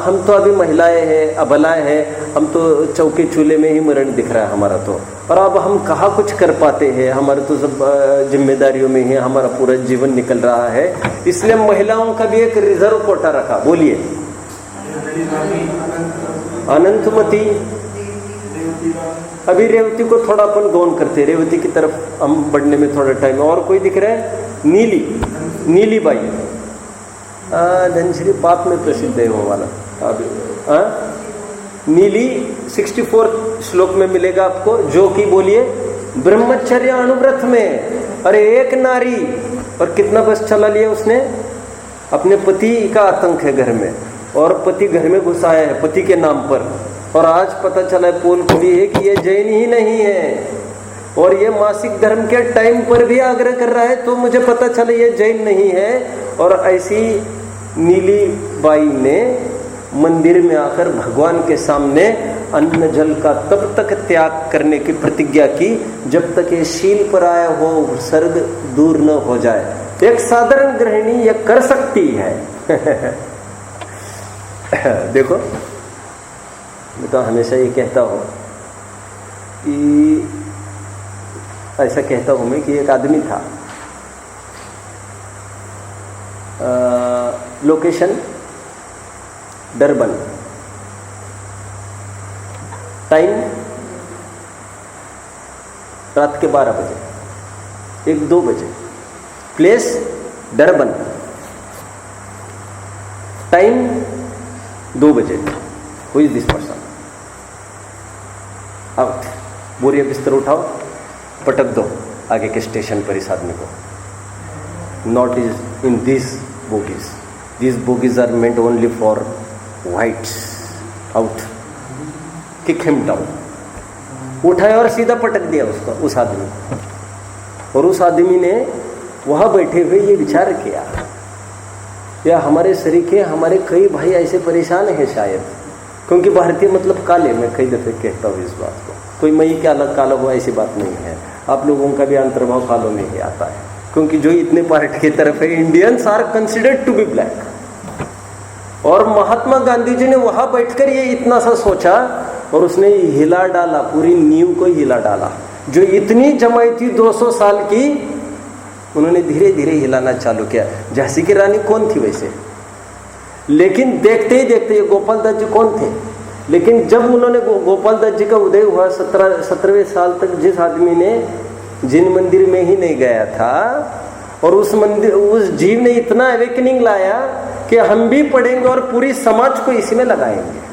हम तो अभी महिलाएं हैं, अबलाएं हैं, हम तो चौके चूल्हे में ही मरण दिख रहा है हमारा तो। और अब हम कहाँ कुछ कर पाते हैं, हमारे तो सब जिम्मेदारियों में ही हमारा पूरा जीवन निकल रहा है। इसलिए महिलाओं का भी एक रिजर्व कोटा रखा। बोलिए। अनंतमती, अभी रेवती को थोड़ा अपन गौन करते, रेवती की तरफ हम बढ़ने में थोड़ा टाइम। और कोई दिख रहा है? नीली बाई, धनश्री पाप में प्रसिद्ध है वो वाला। नीली 64 श्लोक में मिलेगा आपको, जो कि बोलिए ब्रह्मचर्य अनुव्रत में। अरे एक नारी, और कितना बस चला लिया उसने? अपने पति का आतंक है घर में, और पति घर में घुसाया है पति के नाम पर, और आज पता चला है पोल खुली है कि ये जैन ही नहीं है, और ये मासिक धर्म के टाइम पर भी आग्रह कर रहा है, तो मुझे पता चला ये जैन नहीं है। और ऐसी नीली बाई ने मंदिर में आकर भगवान के सामने अन्न जल का तब तक त्याग करने की प्रतिज्ञा की जब तक ये शील पर आया हो सर्ग दूर न हो जाए। एक साधारण गृहिणी ये कर सकती है। देखो, मैं तो हमेशा ये कहता हूँ कि ऐसा कहता हूँ मैं कि एक आदमी था, लोकेशन डरबन, टाइम रात के 12 बजे, 1-2 बजे, प्लेस डरबन, टाइम 2 बजे। Who is this person? अब बोरिया बिस्तर उठाओ, पटक दो आगे के स्टेशन पर इस आदमी को। Not is in this bogies, this bogies are meant only for whites, out, kick him down. उठाया और सीधा पटक दिया उसको, उस आदमी को। और उस आदमी ने वहां बैठे हुए ये विचार किया, या हमारे सरीखे, हमारे कई भाई ऐसे परेशान हैं शायद, क्योंकि भारतीय मतलब काले, मैं कई दफे कहता हूँ इस बात को, कोई मई के अलग काला हुआ ऐसी बात नहीं है। आप लोगों का भी अंतर्भाव कालों में ही आता है, क्योंकि जो इतने पार्ट की तरफ है, Indians are considered to be black. और महात्मा गांधी जी ने वहां बैठकर ये इतना सा सोचा, और उसने हिला डाला, पूरी नींव को हिला डाला। जो इतनी जमाई थी 200 साल की, उन्होंने धीरे धीरे हिलाना चालू किया। झांसी की रानी कौन थी वैसे? लेकिन देखते ही देखते, ये गोपाल दास जी कौन थे? लेकिन जब उन्होंने गोपाल दास जी का उदय हुआ 17वें साल तक, जिस आदमी ने जिन मंदिर में ही नहीं गया था, और उस जीव ने इतना अवेकनिंग लाया कि हम भी पढ़ेंगे और पूरी समाज को इसी में लगाएंगे।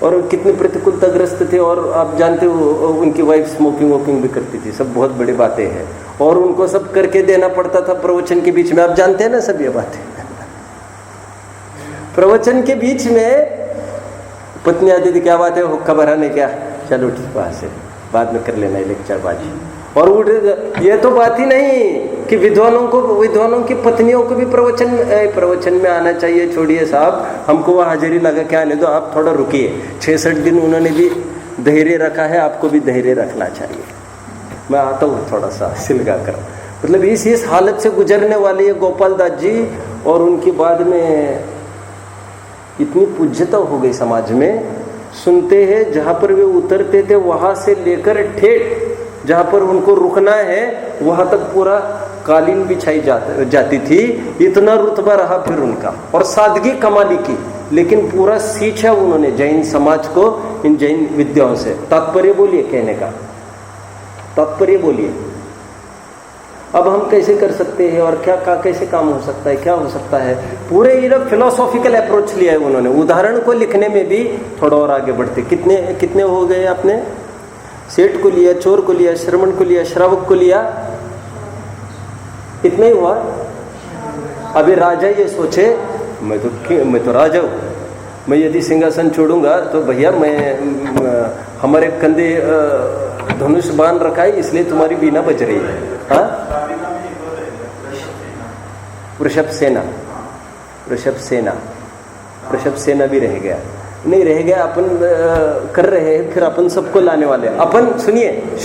और कितने प्रतिकूलताग्रस्त थे, और आप जानते हो उनकी वाइफ स्मोकिंग वोकिंग भी करती थी, सब बहुत बड़ी बातें हैं, और उनको सब करके देना पड़ता था प्रवचन के बीच में। आप जानते हैं ना सब ये बातें। प्रवचन के बीच में पत्नी आती थी, क्या बात है, हुक्का भरा नहीं क्या? चलो ठीक, वहां से बाद में कर लेना लेक्चर बाजी। और ये तो बात ही नहीं कि विद्वानों की पत्नियों को भी प्रवचन में आना चाहिए। छोड़िए साहब, हमको वह हाजिरी लगा क्या आने दो, आप थोड़ा रुकिए। 66 दिन उन्होंने भी धैर्य रखा है, आपको भी धैर्य रखना चाहिए। मैं आता हूँ थोड़ा सा सिलगा कर। मतलब इस हालत से गुजरने वाले ये गोपाल दास जी, और उनकी बाद में इतनी पूज्यता हो गई समाज में। सुनते हैं जहाँ पर वे उतरते थे, वहां से लेकर ठेठ जहाँ पर उनको रुकना है वहां तक पूरा कालीन बिछाई जाती थी। इतना रुतबा रहा फिर उनका, और सादगी कमाली की, लेकिन पूरा सींचा उन्होंने जैन समाज को इन जैन विद्याओं से। तात्पर्य बोलिए, कहने का तात्पर्य बोलिए। अब हम कैसे कर सकते हैं, और कैसे काम हो सकता है, क्या हो सकता है? पूरे ये फिलोसॉफिकल अप्रोच लिया है उन्होंने। उदाहरण को लिखने में भी थोड़ा और आगे बढ़ते। कितने हो गए आपने? सेठ को लिया, चोर को लिया, श्रवण को लिया, श्रावक को लिया, इतना ही हुआ। अभी राजा ये सोचे, मैं तो राजा हूँ, मैं यदि सिंहासन छोड़ूंगा तो भैया हमारे कंधे धनुष बांध रखा है, इसलिए तुम्हारी बीना बज रही है। हाँ, वृषभ सेना भी रह गया, नहीं रह गया। अपन कर रहे हैं, फिर अपन सबको लाने वाले हैं। अपन सुनिए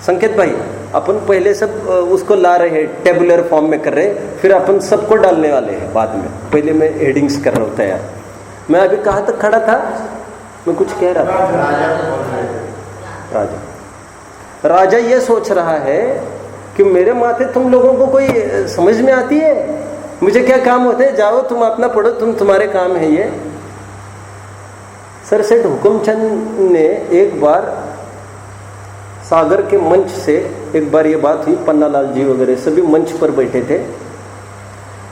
संकेत भाई, अपन पहले सब उसको ला रहे हैं, टेबुलर फॉर्म में कर रहे हैं, फिर अपन सबको डालने वाले हैं बाद में। पहले मैं हेडिंग्स कर रहा हूँ तैयार। मैं अभी कहाँ तक खड़ा था? मैं कुछ कह रहा था। राजा ये सोच रहा है कि मेरे माथे तुम लोगों को कोई समझ में आती है? मुझे क्या काम होते हैं? जाओ तुम अपना पढ़ो, तुम्हारे काम है ये। सर सेठ हुकुमचंद ने एक बार सागर के मंच से, एक बार ये बात हुई, पन्नालाल जी वगैरह सभी मंच पर बैठे थे,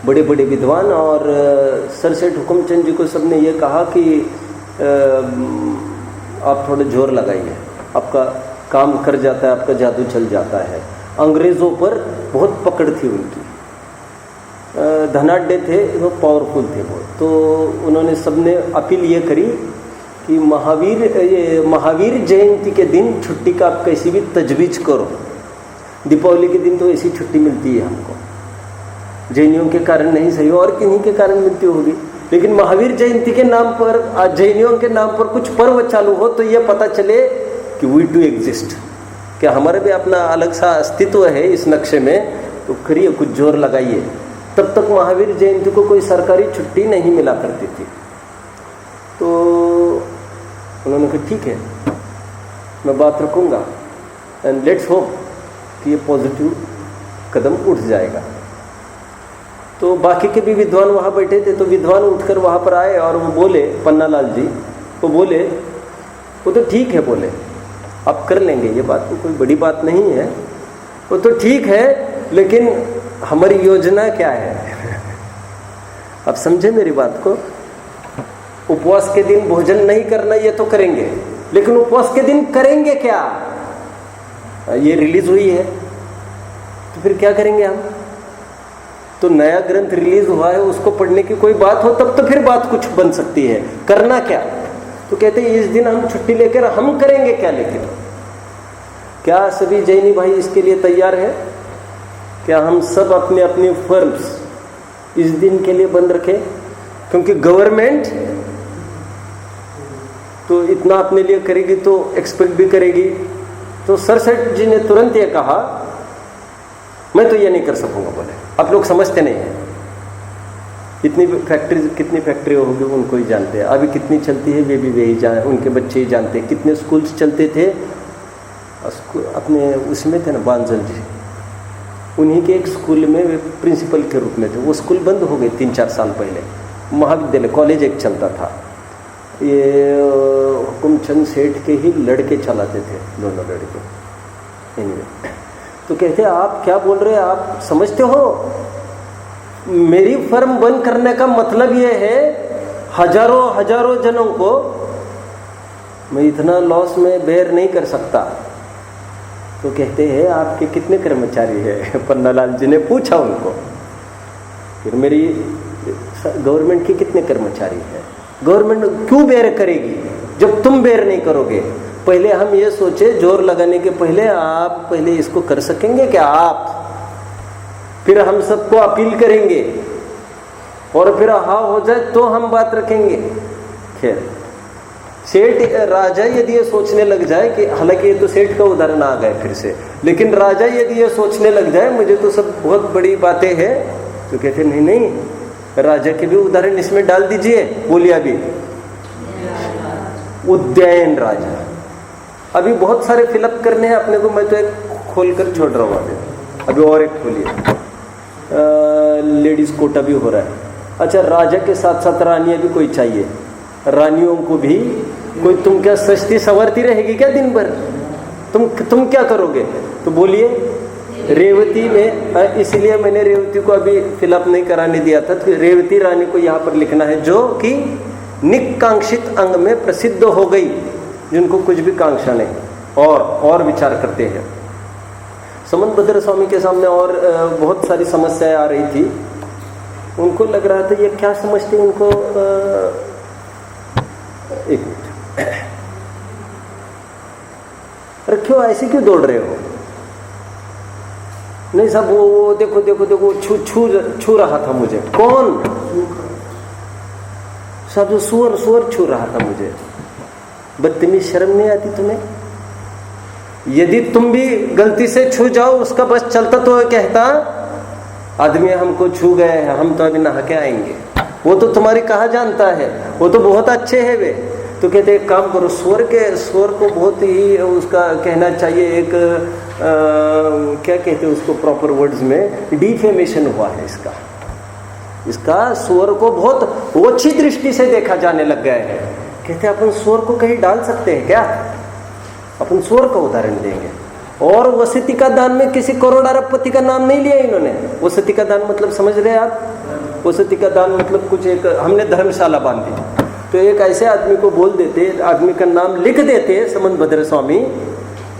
बड़े बड़े विद्वान, और सर सेठ हुकुमचंद जी को सबने ये कहा कि आप थोड़ा जोर लगाइए, आपका काम कर जाता है, आपका जादू चल जाता है। अंग्रेज़ों पर बहुत पकड़ थी उनकी, धनाढ्य थे वो, पावरफुल थे बहुत। तो उन्होंने सबने अपील ये करी कि महावीर जयंती के दिन छुट्टी का आप कैसी भी तजवीज़ करो। दीपावली के दिन तो ऐसी छुट्टी मिलती है हमको, जैनियों के कारण नहीं सही और किन्हीं के कारण मिलती होगी, लेकिन महावीर जयंती के नाम पर, जैनियों के नाम पर कुछ पर्व चालू हो तो ये पता चले कि वी टू एग्जिस्ट, क्या हमारे भी अपना अलग सा अस्तित्व है इस नक्शे में, तो करिए कुछ जोर लगाइए। तब तक महावीर जयंती को कोई सरकारी छुट्टी नहीं मिला करती थी। तो उन्होंने कहा ठीक है, मैं बात रखूँगा, एंड लेट्स होप कि ये पॉजिटिव कदम उठ जाएगा। तो बाकी के भी विद्वान वहाँ बैठे थे, तो विद्वान उठकर वहाँ पर आए और वो बोले, पन्नालाल जी वो बोले, वो तो ठीक है, बोले आप कर लेंगे, ये बात तो कोई बड़ी बात नहीं है, वो तो ठीक है, लेकिन हमारी योजना क्या है? आप समझे मेरी बात को? उपवास के दिन भोजन नहीं करना ये तो करेंगे, लेकिन उपवास के दिन करेंगे क्या? ये रिलीज हुई है तो फिर क्या करेंगे हम? तो नया ग्रंथ रिलीज हुआ है, उसको पढ़ने की कोई बात हो तब तो फिर बात कुछ बन सकती है, करना क्या? तो कहते हैं इस दिन हम छुट्टी लेकर हम करेंगे क्या? लेकिन क्या सभी जैनी भाई इसके लिए तैयार है? क्या हम सब अपने अपने फर्म्स इस दिन के लिए बंद रखें? क्योंकि गवर्नमेंट तो इतना अपने लिए करेगी तो एक्सपेक्ट भी करेगी। तो सर सेठ जी ने तुरंत ये कहा, मैं तो ये नहीं कर सकूंगा, बोले आप लोग समझते नहीं हैं, कितनी फैक्ट्री होगी उनको ही जानते हैं, अभी कितनी चलती है वे भी वही जाने, उनके बच्चे ही जानते हैं। कितने स्कूल्स चलते थे अपने उसमें थे ना, बांजल जी, उन्हीं के एक स्कूल में वे प्रिंसिपल के रूप में थे। वो स्कूल बंद हो गए 3-4 साल पहले। महाविद्यालय कॉलेज एक चलता था, ये हुकुमचंद सेठ के ही लड़के चलाते थे, दोनों लड़के। एनीवे, तो कहते आप क्या बोल रहे हैं, आप समझते हो मेरी फर्म बंद करने का मतलब ये है हजारों जनों को मैं इतना लॉस में बेयर नहीं कर सकता। तो कहते हैं आपके कितने कर्मचारी हैं? पन्नालाल जी ने पूछा उनको। फिर मेरी गवर्नमेंट के कितने कर्मचारी हैं? गवर्नमेंट क्यों बेयर करेगी जब तुम बेयर नहीं करोगे? पहले हम ये सोचे, जोर लगाने के पहले आप पहले इसको कर सकेंगे क्या आप? फिर हम सबको अपील करेंगे और फिर हाँ हो जाए तो हम बात रखेंगे। खैर, सेठ राजा यदि ये सोचने लग जाए कि, हालांकि ये तो सेठ का उदाहरण आ गए फिर से, लेकिन राजा यदि ये सोचने लग जाए मुझे तो सब बहुत बड़ी बातें हैं, तो कहते नहीं, राजा के भी उदाहरण इसमें डाल दीजिए। बोलिए अभी उद्यान राजा, अभी बहुत सारे फिलअप करने हैं अपने को, मैं तो एक खोल कर छोड़ रहा हूँ अभी और एक खोलिए। लेडीज कोटा भी हो रहा है। अच्छा, राजा के साथ साथ रानियां भी कोई चाहिए, रानियों को भी कोई, तुम क्या सस्ती सवरती रहेगी क्या दिन भर? तुम क्या करोगे? तो बोलिए रेवती में, इसलिए मैंने रेवती को अभी फिलअप नहीं कराने दिया था, तो रेवती रानी को यहाँ पर लिखना है, जो कि निकांक्षित अंग में प्रसिद्ध हो गई, जिनको कुछ भी कांक्षा नहीं और विचार करते हैं। समंत भद्र स्वामी के सामने और बहुत सारी समस्याएं आ रही थी, उनको लग रहा था ये क्या समझते हैं उनको। एक मिनट, अरे क्यों ऐसे क्यों दौड़ रहे हो? नहीं साहब, वो देखो छू रहा था मुझे। कौन? साहब सुअर छू रहा था मुझे। बदतमीज, शर्म नहीं आती तुम्हें? यदि तुम भी गलती से छू जाओ, उसका बस चलता तो कहता आदमी हमको छू गए हैं, हम तो अभी नहा के आएंगे। वो तो तुम्हारी कहा जानता है, वो तो बहुत अच्छे है वे। तो कहते एक काम करो, स्वर को बहुत ही उसका कहना चाहिए, एक क्या कहते हैं उसको प्रॉपर वर्ड्स में, डिफेमेशन हुआ है इसका स्वर को बहुत ओछी दृष्टि से देखा जाने लग गया है। कहते अपन स्वर को कहीं डाल सकते हैं क्या? अपन स्वर का उदाहरण देंगे। और वसति का दान में किसी करोड़ अरबपति का नाम नहीं लिया इन्होंने। वसति का दान मतलब समझ रहे हैं आप? वसति का दान मतलब कुछ एक हमने धर्मशाला बांधी तो एक ऐसे आदमी को बोल देते, आदमी का नाम लिख देते समंत भद्र स्वामी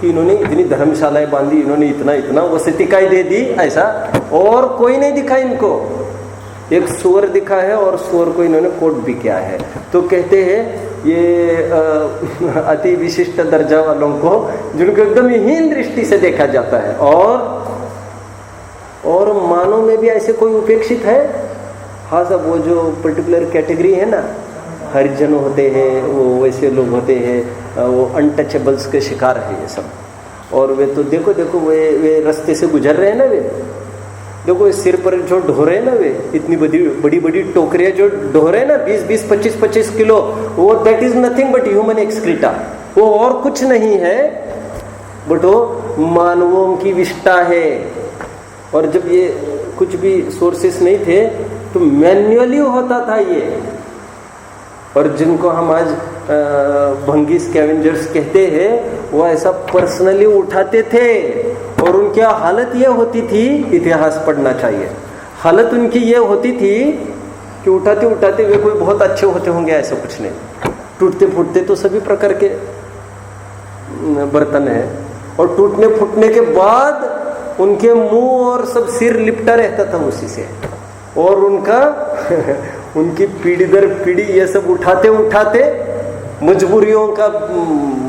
कि इन्होंने इतनी धर्मशालाएं बांधी, इन्होंने इतना इतना वसति का ही दे दी ऐसा। और कोई नहीं दिखा इनको, एक सुअर दिखा है और सुअर को इन्होंने कोट भी किया है। तो कहते हैं ये अति विशिष्ट दर्जा वालों को जिनको एकदम हीन दृष्टि से देखा जाता है। और मानव में भी ऐसे कोई उपेक्षित है? हाँ साहब, वो जो पर्टिकुलर कैटेगरी है ना, हरिजन होते हैं, वो वैसे लोग होते हैं, वो अनटचेबल्स के शिकार है ये सब। और वे तो देखो देखो वे रास्ते से गुजर रहे हैं ना, वे देखो सिर पर जो ढोरे हैं ना, वे इतनी बड़ी बड़ी टोकरियां जो ढोरे हैं ना 20-20, 25-25 किलो, वो that is nothing but human excreta. वो और कुछ नहीं है बट वो मानवों की विष्ठा है। और जब ये कुछ भी सोर्सेस नहीं थे तो मैन्युअली होता था ये। और जिनको हम आज भंगी स्कैवेंजर्स कहते हैं, वो ऐसा पर्सनली उठाते थे। और उनकी हालत ये होती थी, इतिहास पढ़ना चाहिए, हालत उनकी ये होती थी कि उठाते उठाते वे कोई बहुत अच्छे होते होंगे, ऐसा कुछ नहीं। टूटते फूटते तो सभी प्रकार के बर्तन है, और टूटने फूटने के बाद उनके मुंह और सब सिर लिपटा रहता था उसी से। और उनका उनकी पीढ़ी दर पीढ़ी ये सब उठाते उठाते मजबूरियों का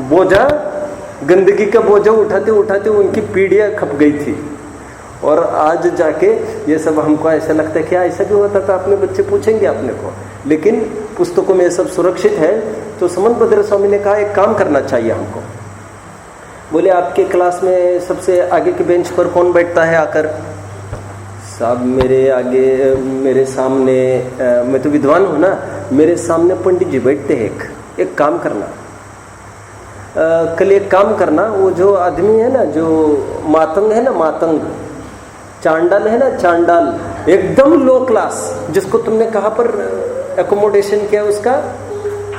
बोझा, गंदगी का बोझा उठाते उठाते उनकी पीढ़ियां खप गई थी। और आज जाके ये सब हमको ऐसा लगता है कि ऐसा भी होता था, अपने बच्चे पूछेंगे अपने को, लेकिन पुस्तकों में ये सब सुरक्षित है। तो समंत भद्र स्वामी ने कहा एक काम करना चाहिए हमको। बोले आपके क्लास में सबसे आगे के बेंच पर कौन बैठता है आकर? साहब मेरे आगे, मेरे सामने, मैं तो विद्वान हूँ ना, मेरे सामने पंडित जी बैठते हैं। एक काम करना, कल एक काम करना, वो जो आदमी है ना, जो मातंग है ना, मातंग चांडाल है ना, चांडाल एकदम लो क्लास, जिसको तुमने कहाँ पर एकोमोडेशन किया उसका,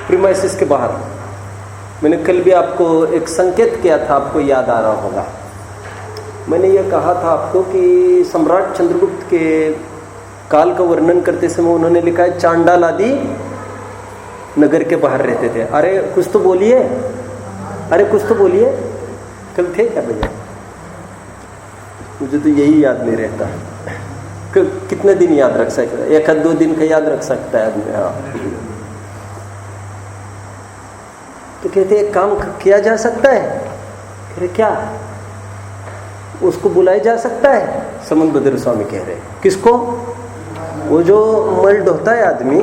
प्रीमाइसिस के बाहर। मैंने कल भी आपको एक संकेत किया था, आपको याद आ रहा होगा। मैंने ये कहा था आपको कि सम्राट चंद्रगुप्त के काल का वर्णन करते समय उन्होंने लिखा है चांडाल आदि नगर के बाहर रहते थे। अरे कुछ तो बोलिए, अरे कुछ तो बोलिए, कल थे क्या भैया? मुझे तो यही याद नहीं रहता। कितने दिन याद रख सकता है? 1-2 दिन का याद रख सकता है आदमी। हाँ, तो कहते एक काम किया जा सकता है। अरे क्या? उसको बुलाया जा सकता है। समंत भद्र स्वामी कह रहे किसको? वो जो मल ढोता है आदमी,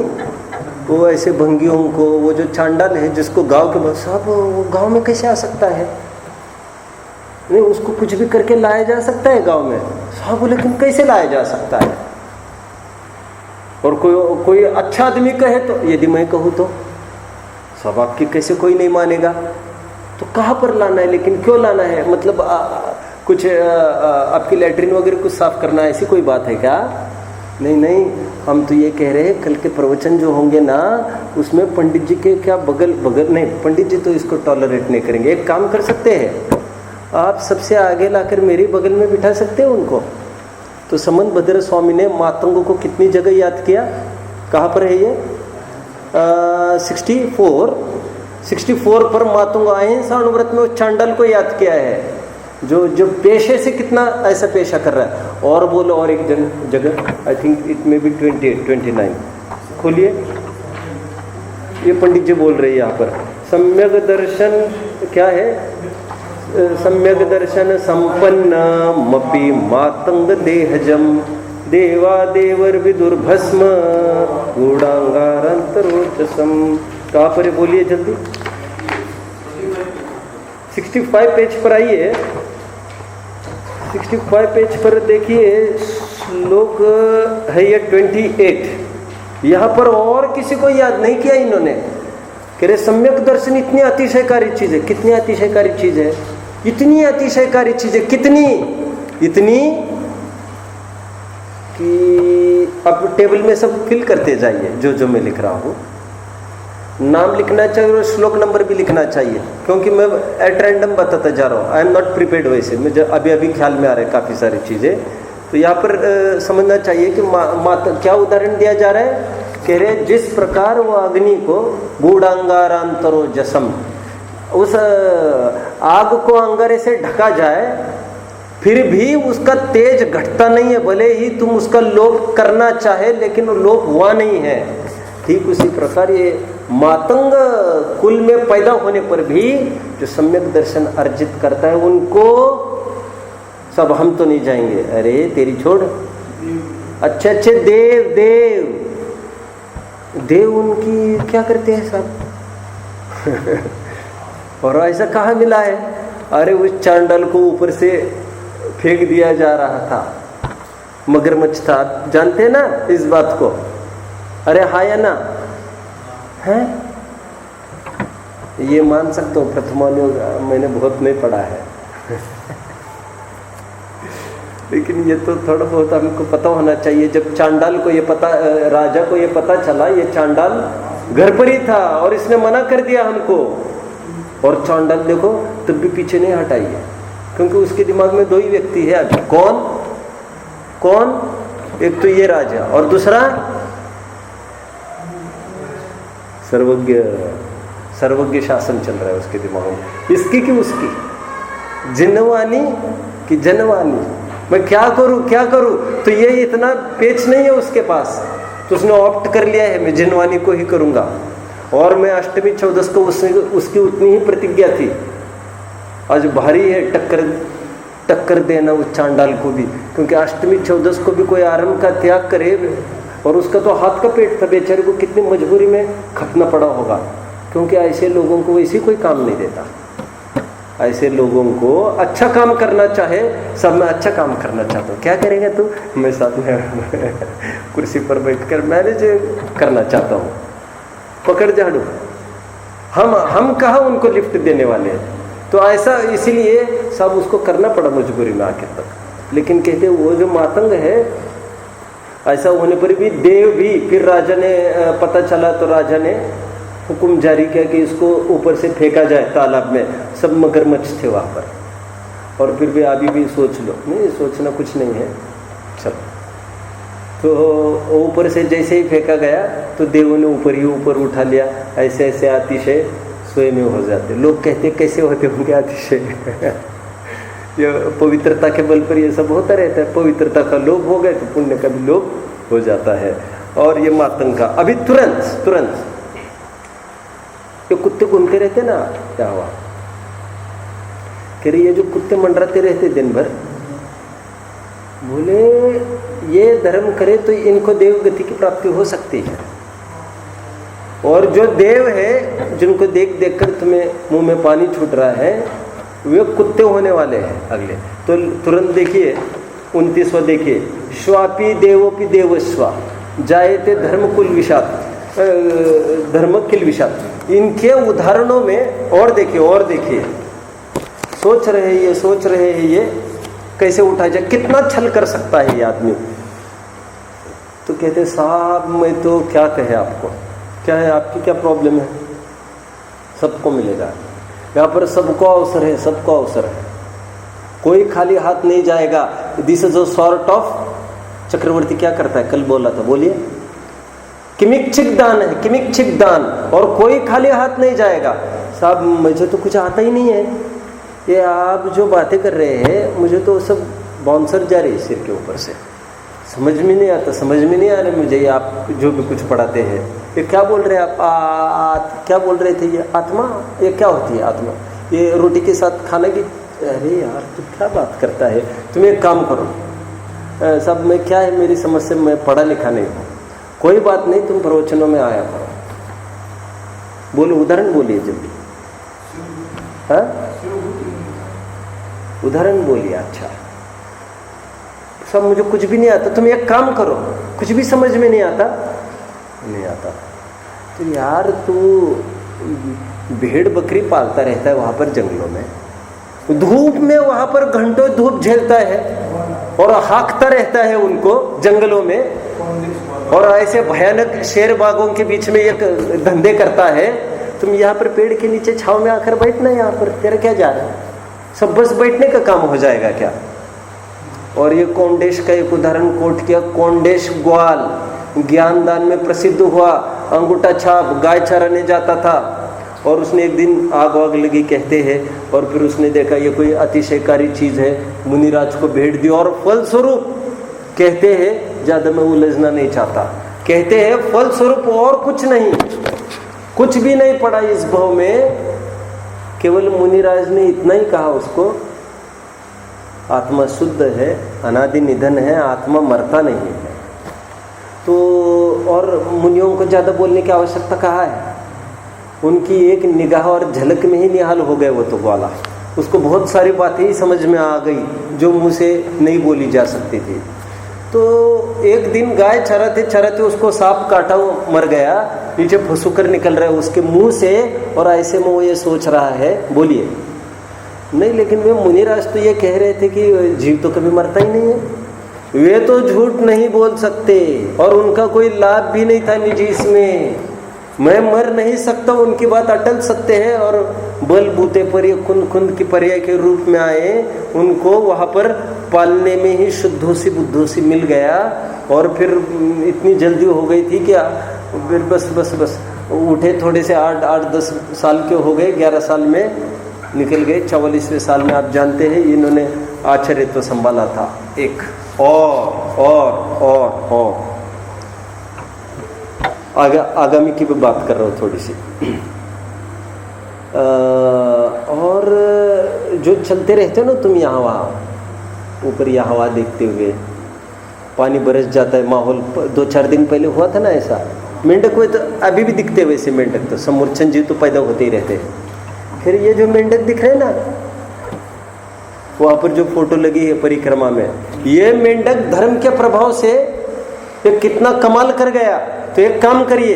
वो ऐसे भंगियों को, वो जो चांडाल है जिसको गांव के साहब, वो गांव में कैसे आ सकता है? नहीं, उसको कुछ भी करके लाया जा सकता है गांव में। साहब लेकिन कैसे लाया जा सकता है? और कोई अच्छा आदमी कहे तो, यदि मैं कहूँ तो सब आपकी कैसे कोई नहीं मानेगा। तो कहाँ पर लाना है, लेकिन क्यों लाना है? मतलब कुछ आपकी लैट्रिन वगैरह कुछ साफ करना है, ऐसी कोई बात है क्या? नहीं नहीं, हम तो ये कह रहे हैं कल के प्रवचन जो होंगे ना, उसमें पंडित जी के क्या बगल नहीं, पंडित जी तो इसको टॉलरेट नहीं करेंगे। एक काम कर सकते हैं, आप सबसे आगे लाकर मेरे बगल में बिठा सकते हैं उनको। तो समंत भद्र स्वामी ने मातंगों को कितनी जगह याद किया? कहाँ पर है ये? 64 पर मातंग अहिंसा अनुव्रत में उस चांडाल को याद किया है, जो पेशे से कितना ऐसा पेशा कर रहा है। और बोलो, और एक जगह, I think it may be 29 खोलिए, ये पंडित जी बोल रहे हैं यहाँ पर। सम्यक दर्शन क्या है? सम्यक दर्शन संपन्न मपि मातंग देहजम देवादेवर विदुर्भस्म गूढ़ांगारंतरोचसम। कहाँ पर है बोलिए जल्दी? 65 पेज पर आइए। 65 पेज पर देखिए, श्लोक है ये 28। यहाँ पर और किसी को याद नहीं किया इन्होंने। कह रहे सम्यक दर्शन इतनी अतिशयकारी चीज है। कितनी अतिशयकारी चीज है? इतनी अतिशयकारी चीज है, कितनी? इतनी कि आप टेबल में सब फिल करते जाइए जो जो मैं लिख रहा हूँ। नाम लिखना चाहिए और श्लोक नंबर भी लिखना चाहिए, क्योंकि मैं एट रैंडम बताता जा रहा हूँ। आई एम नॉट प्रिपेयर्ड वैसे, मुझे अभी अभी ख्याल में आ रहा है काफ़ी सारी चीज़ें। तो यहाँ पर समझना चाहिए कि क्या उदाहरण दिया जा रहा है, कह रहे जिस प्रकार वो अग्नि को गूढ़ांगारांतरो जसम, उस आग को अंगारे से ढका जाए फिर भी उसका तेज घटता नहीं है, भले ही तुम उसका लोप करना चाहे लेकिन वो लोप हुआ नहीं है। ठीक उसी प्रकार ये मातंग कुल में पैदा होने पर भी जो सम्यक दर्शन अर्जित करता है उनको सब हम तो नहीं जाएंगे, अरे तेरी छोड़, अच्छे अच्छे देव देव देव उनकी क्या करते हैं सब और ऐसा कहाँ मिला है? अरे उस चांडाल को ऊपर से फेंक दिया जा रहा था, मगरमच्छ था, जानते हैं ना इस बात को? अरे हाँ या ना है? ये मान सकते हो प्रथमानुयोग मैंने बहुत नहीं पढ़ा है लेकिन ये तो थोड़ा बहुत हमको पता होना चाहिए। जब चांडाल को ये पता, राजा को ये पता चला ये चांडाल घर पर ही था और इसने मना कर दिया हमको, और चांडाल देखो तब भी पीछे नहीं हटाई है, क्योंकि उसके दिमाग में दो ही व्यक्ति है अभी। कौन कौन? एक तो ये राजा और दूसरा सर्वज्ञ, सर्वज्ञ शासन चल रहा है उसके दिमाग में, इसकी कि उसकी, जिनवानी कि जनवानी, मैं क्या करूं क्या करूं? तो ये इतना पेच नहीं है उसके पास, तो उसने ऑप्ट कर लिया है मैं जिनवानी को ही करूंगा। और मैं अष्टमी चौदस को उसकी उतनी ही प्रतिज्ञा थी, आज भारी है टक्कर देना उस चांडाल को भी, क्योंकि अष्टमी चौदस को भी कोई आरंभ का त्याग करे, और उसका तो हाथ का पेट था, बेचारे को कितनी मजबूरी में खपना पड़ा होगा, क्योंकि ऐसे लोगों को वैसे कोई काम नहीं देता। ऐसे लोगों को अच्छा काम करना चाहे, सब मैं अच्छा काम करना चाहता हूँ, क्या करेगा तू? मैं साथ में कुर्सी पर बैठकर मैनेज करना चाहता हूँ, पकड़ झाड़ू। हम कहाँ उनको लिफ्ट देने वाले हैं? तो ऐसा इसीलिए सब उसको करना पड़ा मजबूरी में आखिर तक। लेकिन कहते वो जो मातंग है, ऐसा होने पर भी देव भी, फिर राजा ने पता चला तो राजा ने हुक्म जारी किया कि इसको ऊपर से फेंका जाए तालाब में। सब मगरमच्छ थे वहाँ पर, और फिर भी अभी भी सोच लो, नहीं सोचना कुछ नहीं है, चलो। तो ऊपर से जैसे ही फेंका गया तो देवों ने ऊपर ही ऊपर उठा लिया। ऐसे ऐसे अतिशय स्वयं में हो जाते। लोग कहते कैसे होते होंगे अतिशय ये पवित्रता के बल पर ये सब होता रहता है। पवित्रता का लोभ हो गए तो पुण्य का भी लोभ हो जाता है। और ये मातंग का अभी तुरंत ये कुत्ते घूमते रहते ना, क्या हुआ? कह रही ये जो कुत्ते मंडराते रहते दिन भर, बोले ये धर्म करे तो इनको देव गति की प्राप्ति हो सकती है। और जो देव है जिनको देख देख कर तुम्हें मुंह में पानी छूट रहा है, वे कुत्ते होने वाले हैं अगले। तो तुरंत देखिए 29वां देखिए, श्वापी देवोपि देवस्वा जायते धर्म कुल विषाद, धर्म किल विषाद। इनके उदाहरणों में और देखिए सोच रहे हैं ये कैसे उठा जाए, कितना छल कर सकता है ये आदमी। तो कहते साहब मैं तो क्या कहे आपको, क्या है आपकी क्या प्रॉब्लम है? सबको मिलेगा यहाँ पर, सबको अवसर है, सबको अवसर है, कोई खाली हाथ नहीं जाएगा। This is a sort of, Chakravarti क्या करता है कल बोला था, बोलिए, किमिच्छिक दान है, किमिच्छिक दान, और कोई खाली हाथ नहीं जाएगा। साहब मुझे तो कुछ आता ही नहीं है, ये आप जो बातें कर रहे हैं मुझे तो सब बाउंसर जा रही है सिर के ऊपर से, समझ में नहीं आता, समझ में नहीं आ रहा मुझे ये आप जो भी कुछ पढ़ाते हैं। ये क्या बोल रहे हैं आप? क्या बोल रहे थे? ये आत्मा, ये क्या होती है आत्मा? ये रोटी के साथ खाने की? अरे यार तू क्या बात करता है? तुम एक काम करो, सब में क्या है मेरी समझ से, मैं पढ़ा लिखा नहीं हूँ, कोई बात नहीं, तुम प्रवचनों में आया करो, बोलो उदाहरण बोलिए जल्दी। हाँ उदाहरण बोलिए। अच्छा सब मुझे कुछ भी नहीं आता, तुम एक काम करो, कुछ भी समझ में नहीं आता तो यार तू भेड़ बकरी पालता रहता है वहां पर जंगलों में, धूप में वहां पर घंटों धूप झेलता है और हाँकता रहता है उनको जंगलों में, और ऐसे भयानक शेर बागों के बीच में एक धंधे करता है, तुम यहाँ पर पेड़ के नीचे छाव में आकर बैठना, यहाँ पर तेरा क्या जा रहा है, सब बस बैठने का काम हो जाएगा क्या। और ये कोंडेश का एक उदाहरण कोट किया। कोंडेश ग्वाल ज्ञानदान में प्रसिद्ध हुआ, अंगूठा छाप, गाय चराने जाता था और उसने एक दिन आग वाग लगी कहते हैं, और फिर उसने देखा ये कोई अतिशयकारी चीज़ है, मुनिराज को भेंट दी और फलस्वरूप कहते हैं, ज़्यादा मैं उलझना नहीं चाहता, कहते हैं फलस्वरूप और कुछ नहीं, कुछ भी नहीं पड़ा इस भाव में, केवल मुनिराज ने इतना ही कहा उसको, आत्मा शुद्ध है, अनादि निधन है, आत्मा मरता नहीं है। तो और मुनियों को ज़्यादा बोलने की आवश्यकता कहाँ है, उनकी एक निगाह और झलक में ही निहाल हो गए वो तो ग्वाला, उसको बहुत सारी बातें ही समझ में आ गई जो मुंह से नहीं बोली जा सकती थी। तो एक दिन गाय चराते चराते उसको सांप काटा, मर गया, नीचे फंसूकर निकल रहा है उसके मुंह से, और ऐसे में वो ये सोच रहा है, बोलिए नहीं, लेकिन वे मुनिराज तो ये कह रहे थे कि जीव तो कभी मरता ही नहीं है, वे तो झूठ नहीं बोल सकते और उनका कोई लाभ भी नहीं था निजी इसमें, मैं मर नहीं सकता, उनकी बात अटल सत्य है। और बल बूते पर ये खुंद खुंद की पर्याय के रूप में आए, उनको वहाँ पर पालने में ही शुद्धोसी बुद्धोसी मिल गया, और फिर इतनी जल्दी हो गई थी कि फिर बस उठे, थोड़े से 8-10 साल के हो गए, 11 साल में निकल गए, 44वें साल में आप जानते हैं इन्होंने आचार्यत्व संभाला था। एक और आगामी की भी बात कर रहा हूँ थोड़ी सी। और जो चलते रहते हो ना तुम यहाँ वहाँ ऊपर, यहाँ हवा देखते हुए, पानी बरस जाता है, माहौल 2-4 दिन पहले हुआ था ना ऐसा, मेंढक हुए तो अभी भी दिखते वैसे मेंढक, तो समूर्छन जीव तो पैदा होते ही रहते हैं। फिर ये जो मेंढक दिख रहे हैं ना वहाँ पर जो फोटो लगी है परिक्रमा में, ये मेंढक धर्म के प्रभाव से ये कितना कमाल कर गया। तो एक काम करिए,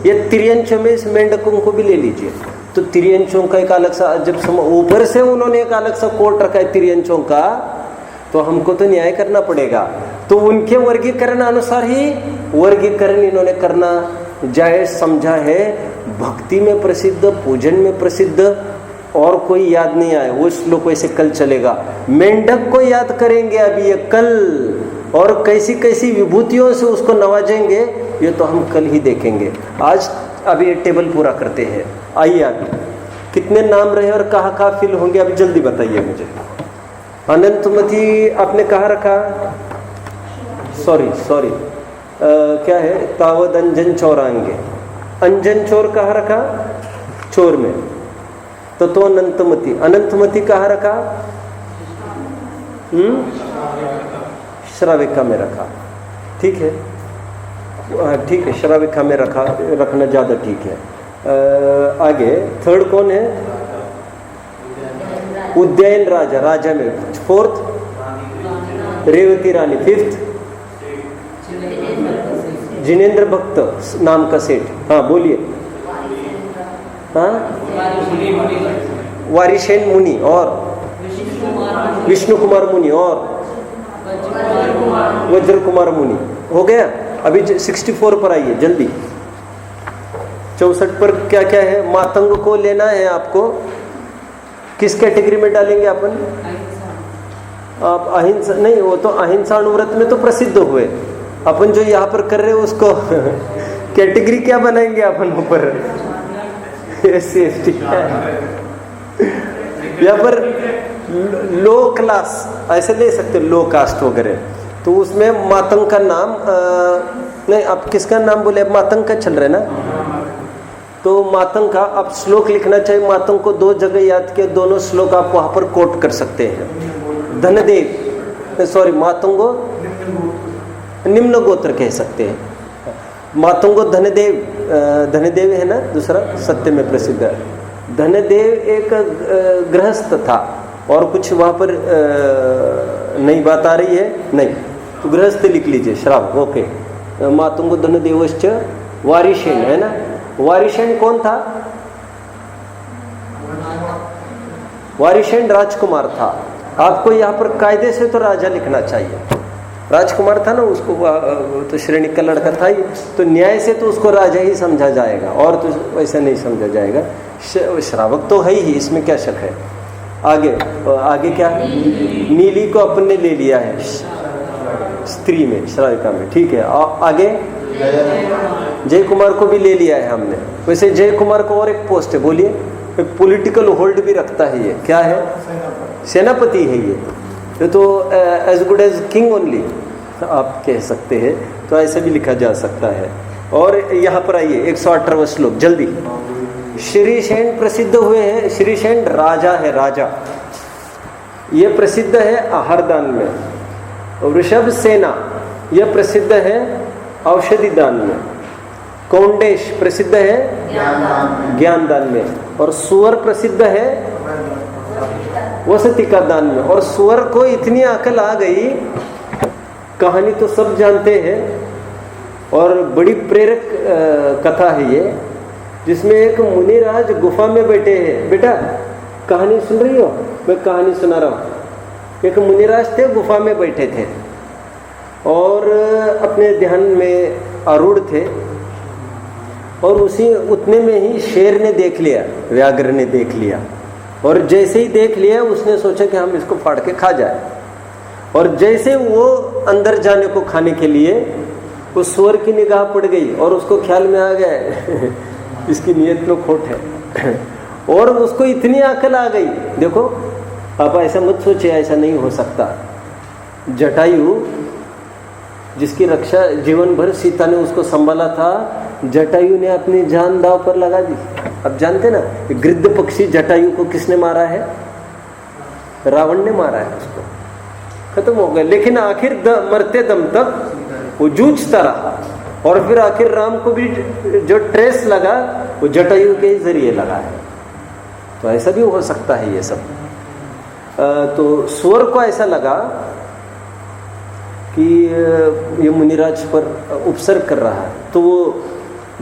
ये तिर्यंचों में इस मेंढकों को भी ले लीजिए। तो तिर्यंचों का एक अलग सा, जब ऊपर से उन्होंने एक अलग सा कोट रखा है तिर्यंचों का, तो हमको तो न्याय करना पड़ेगा। तो उनके वर्गीकरण अनुसार ही वर्गीकरण इन्होंने करना जायज समझा है। भक्ति में प्रसिद्ध, पूजन में प्रसिद्ध, और कोई याद नहीं आए वो श्लोक वैसे कल चलेगा। मेंढक को याद करेंगे अभी ये कल, और कैसी कैसी विभूतियों से उसको नवाजेंगे ये तो हम कल ही देखेंगे। आज अभी ये टेबल पूरा करते हैं। आइए आगे, कितने नाम रहे और कहाँ कहाँ फिल होंगे अभी जल्दी बताइए मुझे। अनंतमती आपने कहाँ रखा? सॉरी क्या है, तावद अंजन चौरांगे, अंजन चोर कहाँ रखा? चोर में। तो अनंतमती कहाँ रखा? श्राविका में रखा। ठीक है, ठीक है, श्राविका में रखना ज़्यादा ठीक है। आगे थर्ड कौन है? उद्यान राजा में। फोर्थ रेवती रानी। फिफ्थ जिनेंद्र भक्त नाम का सेठ। हाँ बोलिए। हाँ, वारिशेन मुनि और विष्णु कुमार मुनि और वज्र कुमार मुनि। हो गया। अभी 64 पर आइए जल्दी। 64 पर क्या क्या है? मातंग को लेना है आपको। किस कैटेगरी में डालेंगे अपन? आप अहिंसा नहीं, वो तो अहिंसा अनुव्रत में तो प्रसिद्ध हुए। अपन जो यहाँ पर कर रहे हैं उसको कैटेगरी क्या बनाएंगे अपन ऊपर? SC ST यहाँ पर लो क्लास ऐसे ले सकते, लो कास्ट वगैरह। तो उसमें मातंग का नाम नहीं, आप किसका नाम बोले? अब मातंग का चल रहा है ना, तो मातंग का आप श्लोक लिखना चाहिए। मातंग को 2 जगह याद किया, दोनों श्लोक आप वहाँ पर कोट कर सकते हैं। धनदेव, सॉरी, मातंगो निम्न गोत्र कह सकते हैं। मातंगो धनदेव है ना, दूसरा सत्य में प्रसिद्ध है। धनदेव एक गृहस्थ था और कुछ वहाँ पर नई बात आ रही है, नहीं तो गृहस्थ लिख लीजिए, श्राव। ओके। मातंगो धनदेवश्च वारिशेन है ना। वारिशेन कौन था? वारिशेन राजकुमार था। आपको यहाँ पर कायदे से तो राजा लिखना चाहिए। राजकुमार था ना, उसको तो श्रेणी का लड़का था ही, तो न्याय से तो उसको राजा ही समझा जाएगा, और तो वैसा नहीं समझा जाएगा। श्रावक तो है ही, इसमें क्या शक है। आगे क्या, नीली को अपने ले लिया है स्त्री में, श्राविका में, ठीक है। आगे जय कुमार को भी ले लिया है हमने। वैसे जय कुमार को और एक पोस्ट है, बोलिए, एक पॉलिटिकल होल्ड भी रखता है। ये क्या है, सेनापति है ये तो as good as king only आप कह सकते हैं, तो ऐसा भी लिखा जा सकता है। और यहाँ पर आइए 118वां श्लोक जल्दी। श्रीशैन प्रसिद्ध हुए हैं, श्रीशैन राजा है, राजा, ये प्रसिद्ध है आहार दान में। वृषभ सेना यह प्रसिद्ध है औषधि दान में। कौंडेश प्रसिद्ध है ज्ञान दान में। और सुअर प्रसिद्ध है वसति का दान में। और सुअर को इतनी अकल आ गई, कहानी तो सब जानते हैं, और बड़ी प्रेरक कथा है ये, जिसमें एक मुनिराज गुफा में बैठे हैं। बेटा कहानी सुन रही हो, मैं कहानी सुना रहा हूँ। एक मुनिराज थे, गुफा में बैठे थे और अपने ध्यान में आरूढ़ थे, और उसी उतने में ही शेर ने देख लिया, व्याघ्र ने देख लिया, और जैसे ही देख लिया उसने सोचा कि हम इसको फाड़ के खा जाए। और जैसे वो अंदर जाने को खाने के लिए, उस सुअर की निगाह पड़ गई और उसको ख्याल में आ गया इसकी नीयत में खोट है और उसको इतनी अकल आ गई। देखो आप ऐसा मत सोचिए, ऐसा नहीं हो सकता। जटायु जिसकी रक्षा जीवन भर सीता ने उसको संभाला था, जटायु ने अपनी जान दांव पर लगा दी। अब जानते ना, गृद्ध पक्षी जटायु को किसने मारा है, रावण ने मारा है, उसको खत्म हो गया। लेकिन आखिर मरते दम तक वो जूझता रहा, और फिर आखिर राम को भी जो ट्रेस लगा वो जटायु के जरिए लगा है। तो ऐसा भी हो सकता है ये सब। तो सुअर को ऐसा लगा कि ये मुनिराज पर उपसर्ग कर रहा है, तो वो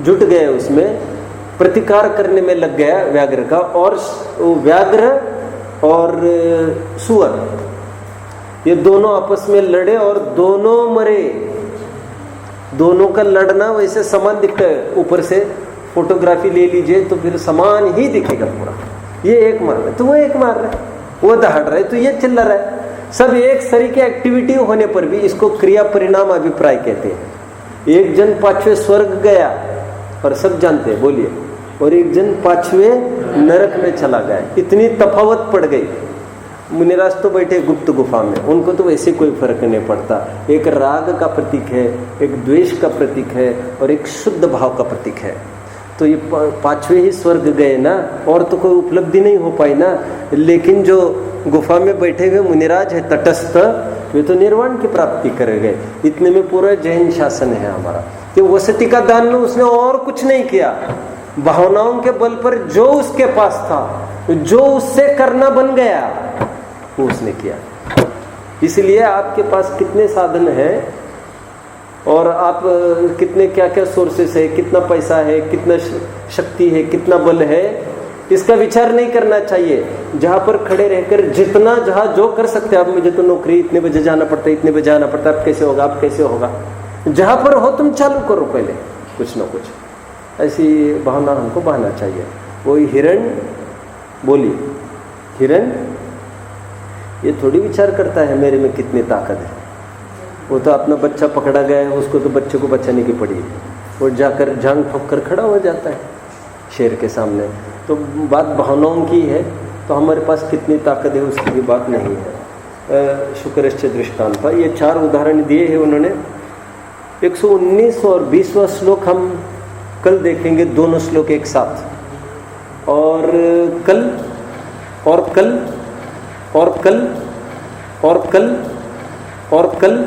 जुट गए, उसमें प्रतिकार करने में लग गया व्याघ्र का। और वो व्याघ्र और सुअर ये दोनों आपस में लड़े और दोनों मरे। दोनों का लड़ना वैसे समान दिखता है, ऊपर से फोटोग्राफी ले लीजिए तो फिर समान ही दिखेगा पूरा। ये एक मार रहा है तो वो एक मार रहा है, वो दहाड़ रहा है तो ये चिल्ला रहा है। सब एक सरी की एक्टिविटी होने पर भी इसको क्रिया परिणाम अभिप्राय कहते हैं। एक जन 5वें स्वर्ग गया और सब जानते हैं, बोलिए, और एक जन 5वें नरक में चला गया। इतनी तफावत पड़ गई। मुनिराज तो बैठे गुप्त गुफा में, उनको तो वैसे कोई फर्क नहीं पड़ता। एक राग का प्रतीक है, एक द्वेष का प्रतीक है, और एक शुद्ध भाव का प्रतीक है। तो ये 5वें ही स्वर्ग गए ना, और तो कोई उपलब्धि नहीं हो पाई ना। लेकिन जो गुफा में बैठे हुए मुनिराज है तटस्थ, वे तो निर्वाण की प्राप्ति कर गए। इतने में पूरा जैन शासन है हमारा। तो वसति का दान में उसने और कुछ नहीं किया, भावनाओं के बल पर जो उसके पास था, जो उससे करना बन गया, वो उसने किया। इसलिए आपके पास कितने साधन हैं और आप कितने क्या क्या सोर्सेस है, कितना पैसा है, कितना शक्ति है, कितना बल है, इसका विचार नहीं करना चाहिए। जहां पर खड़े रहकर जितना जहां जो कर सकते हैं आप, मुझे तो नौकरी इतने बजे जाना पड़ता है, इतने बजे जाना पड़ता है, अब कैसे होगा, अब कैसे होगा, जहां पर हो तुम चालू करो पहले कुछ ना कुछ। ऐसी भावना हमको बहाना चाहिए। वही हिरण, बोलिए, हिरण ये थोड़ी विचार करता है मेरे में कितनी ताकत है। वो तो अपना बच्चा पकड़ा गया है, उसको तो बच्चे को बचाने की पड़ी है, वो जाकर जांग ठोक कर खड़ा हो जाता है शेर के सामने। तो बात भावनाओं की है, तो हमारे पास कितनी ताकत है उसकी भी बात नहीं है। शुक्रश्च दृष्टांत, ये 4 उदाहरण दिए हैं उन्होंने। 119 और 20वां श्लोक हम कल देखेंगे, दोनों श्लोक एक साथ। और कल और कल और कल और कल और कल